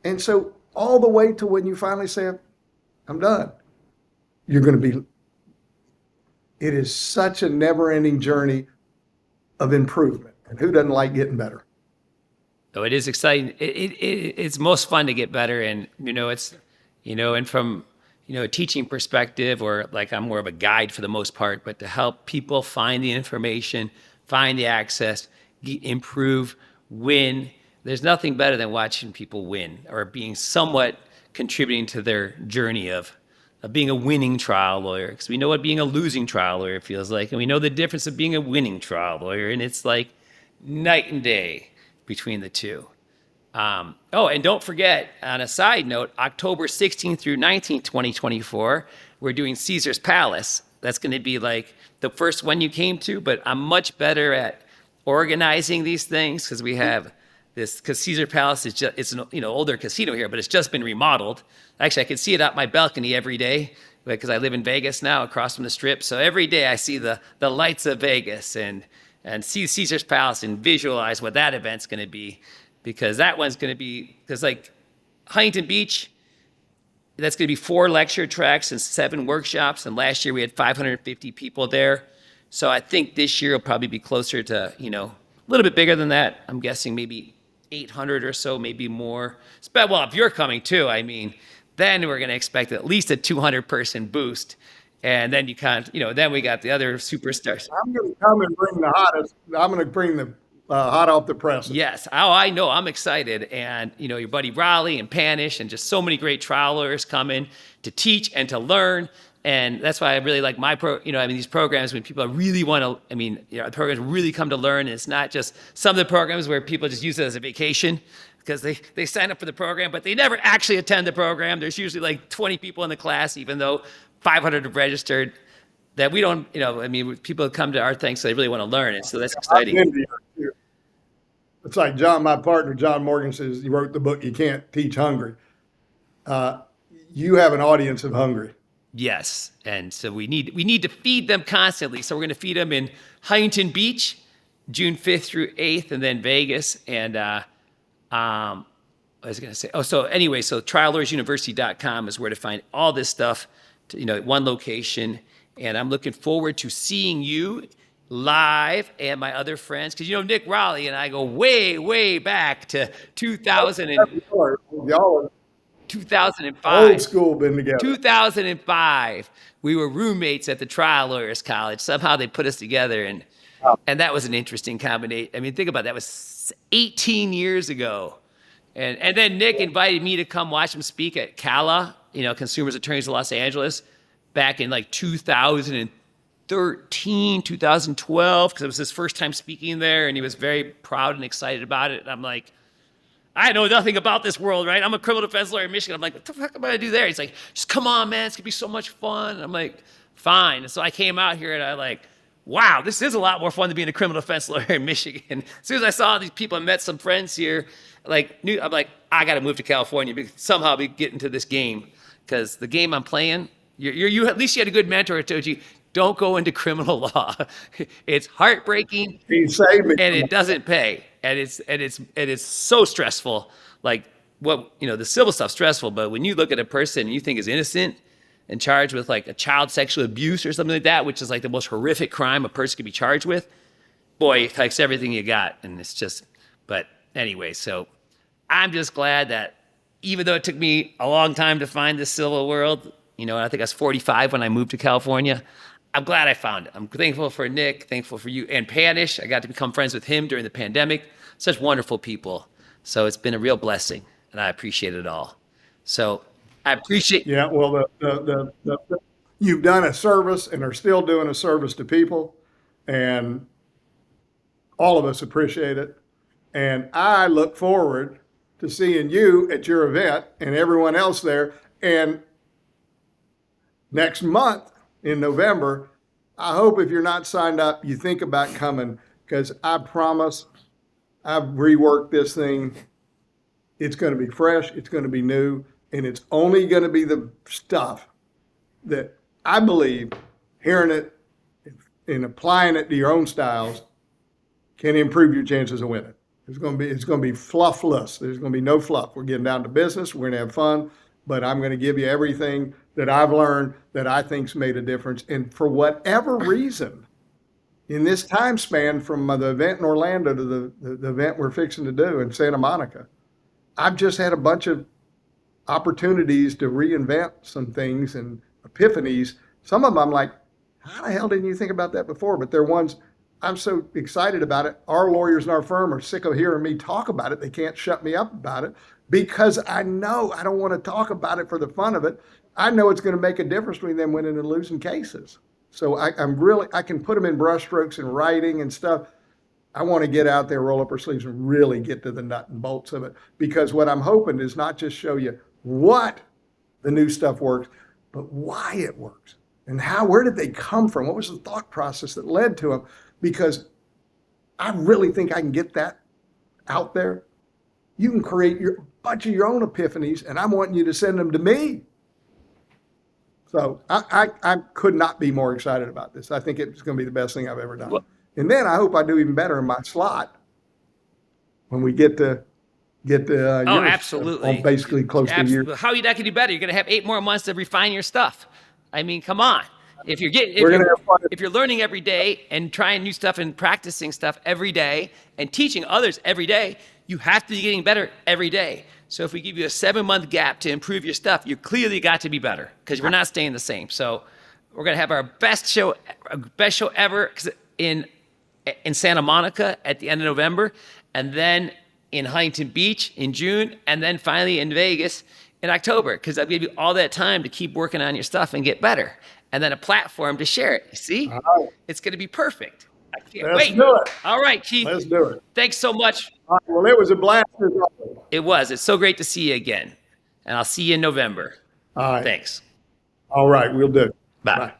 And so all the way to when you finally say, I'm done, you're going to be, it is such a never-ending journey of improvement. And who doesn't like getting better? Oh, it is exciting. It's most fun to get better. And, and from, a teaching perspective, or like I'm more of a guide for the most part, but to help people find the information, find the access, improve, win. There's nothing better than watching people win or being somewhat contributing to their journey of being a winning trial lawyer. Because we know what being a losing trial lawyer feels like. And we know the difference of being a winning trial lawyer. And it's like night and day between the two. And don't forget, on a side note, October 16th through 19th, 2024, we're doing Caesar's Palace. That's going to be like the first one you came to, but I'm much better at organizing these things because we have this, because Caesar Palace is it's an older casino here, but it's just been remodeled. Actually, I can see it out my balcony every day because I live in Vegas now, across from the Strip. So every day I see the lights of Vegas and see Caesar's Palace and visualize what that event's going to be, because that one's going to be, because like Huntington Beach, that's going to be 4 lecture tracks and 7 workshops. And last year we had 550 people there. So I think this year will probably be closer to, a little bit bigger than that. I'm guessing maybe 800 or so, maybe more. Well, if you're coming too, then we're going to expect at least a 200-person boost. And then then we got the other superstars. I'm going to come and bring the hottest. I'm going to bring the hot off the press. Yes. Oh, I know. I'm excited. And, your buddy Raleigh and Panish and just so many great trial lawyers coming to teach and to learn. And that's why I really like these programs when people really want to, the programs really come to learn. And it's not just some of the programs where people just use it as a vacation because they sign up for the program, but they never actually attend the program. There's usually like 20 people in the class, even though 500 have registered, that we don't, people come to our thing, so they really want to learn it. So that's exciting. It's like my partner, John Morgan, says, he wrote the book, You Can't Teach Hungry. You have an audience of hungry. Yes, and so we need to feed them constantly. So we're going to feed them in Huntington Beach, June 5th through 8th, and then Vegas. And I was going to say, so triallawyersuniversity.com is where to find all this stuff, at one location. And I'm looking forward to seeing you live and my other friends, because Nick Raleigh and I go way, way back to 2005. Old school been together. 2005. We were roommates at the Trial Lawyers College. Somehow they put us together, and that was an interesting combination. Think about that. That was 18 years ago. And then Nick invited me to come watch him speak at CALA, Consumers Attorneys of Los Angeles, back in like 2013, 2012, because it was his first time speaking there, and he was very proud and excited about it. And I'm like, I know nothing about this world, right? I'm a criminal defense lawyer in Michigan. I'm like, what the fuck am I gonna do there? He's like, just come on, man. It's gonna be so much fun. And I'm like, fine. And so I came out here and I like, wow, this is a lot more fun than being a criminal defense lawyer in Michigan. As soon as I saw these people, I met some friends here. I'm like, I got to move to California, somehow be getting to this game, because the game I'm playing, you at least you had a good mentor who told you, don't go into criminal law. It's heartbreaking, He saved me. and it doesn't pay, and it's so stressful. Like the civil stuff's stressful, but when you look at a person you think is innocent and charged with like a child sexual abuse or something like that, which is like the most horrific crime a person could be charged with, boy, it takes everything you got, and it's just. But anyway, so I'm just glad that even though it took me a long time to find the civil world, I think I was 45 when I moved to California. I'm glad I found it. I'm thankful for Nick, thankful for you, and Panish. I got to become friends with him during the pandemic. Such wonderful people. So it's been a real blessing, and I appreciate it all. So I appreciate. Yeah, well, you've done a service and are still doing a service to people, and all of us appreciate it. And I look forward to seeing you at your event and everyone else there. And next month in November, I hope if you're not signed up, you think about coming, because I promise I've reworked this thing. It's going to be fresh. It's going to be new. And it's only going to be the stuff that I believe hearing it and applying it to your own styles can improve your chances of winning. It's going to be fluffless. There's going to be no fluff. We're getting down to business. We're going to have fun, but I'm going to give you everything that I've learned that I think's made a difference. And for whatever reason, in this time span from the event in Orlando to the event we're fixing to do in Santa Monica, I've just had a bunch of opportunities to reinvent some things and epiphanies. Some of them I'm like, how the hell didn't you think about that before? But they're ones I'm so excited about it. Our lawyers in our firm are sick of hearing me talk about it. They can't shut me up about it because I know I don't want to talk about it for the fun of it. I know it's going to make a difference between them winning and losing cases. So I can put them in brushstrokes and writing and stuff. I want to get out there, roll up our sleeves, and really get to the nut and bolts of it. Because what I'm hoping is not just show you what the new stuff works, but why it works and where did they come from? What was the thought process that led to them? Because I really think I can get that out there. You can create a bunch of your own epiphanies, and I'm wanting you to send them to me. So I could not be more excited about this. I think it's going to be the best thing I've ever done. And then I hope I do even better in my slot when we get to absolutely. Basically close to a year. How that can do better? You're going to have 8 more months to refine your stuff. I mean, come on. If you're learning every day and trying new stuff and practicing stuff every day and teaching others every day, you have to be getting better every day. So if we give you a 7-month gap to improve your stuff, you clearly got to be better because we're not staying the same. So we're going to have our best show ever in Santa Monica at the end of November, and then in Huntington Beach in June, and then finally in Vegas in October, because I'll give you all that time to keep working on your stuff and get better. And then a platform to share it. You see? Right. It's going to be perfect. I can't Let's wait. do it. All right, Keith. Let's do it. Thanks so much. All right, well, it was a blast. It was. It's so great to see you again. And I'll see you in November. All right. Thanks. All right, we'll do. Bye.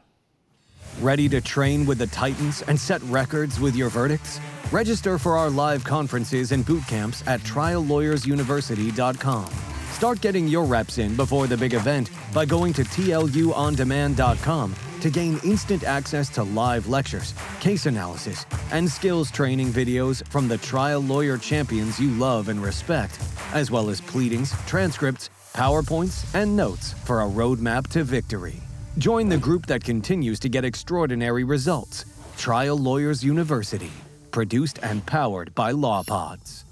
Ready to train with the Titans and set records with your verdicts? Register for our live conferences and boot camps at triallawyersuniversity.com. Start getting your reps in before the big event by going to tluondemand.com to gain instant access to live lectures, case analysis, and skills training videos from the trial lawyer champions you love and respect, as well as pleadings, transcripts, PowerPoints, and notes for a roadmap to victory. Join the group that continues to get extraordinary results. Trial Lawyers University, produced and powered by LawPods.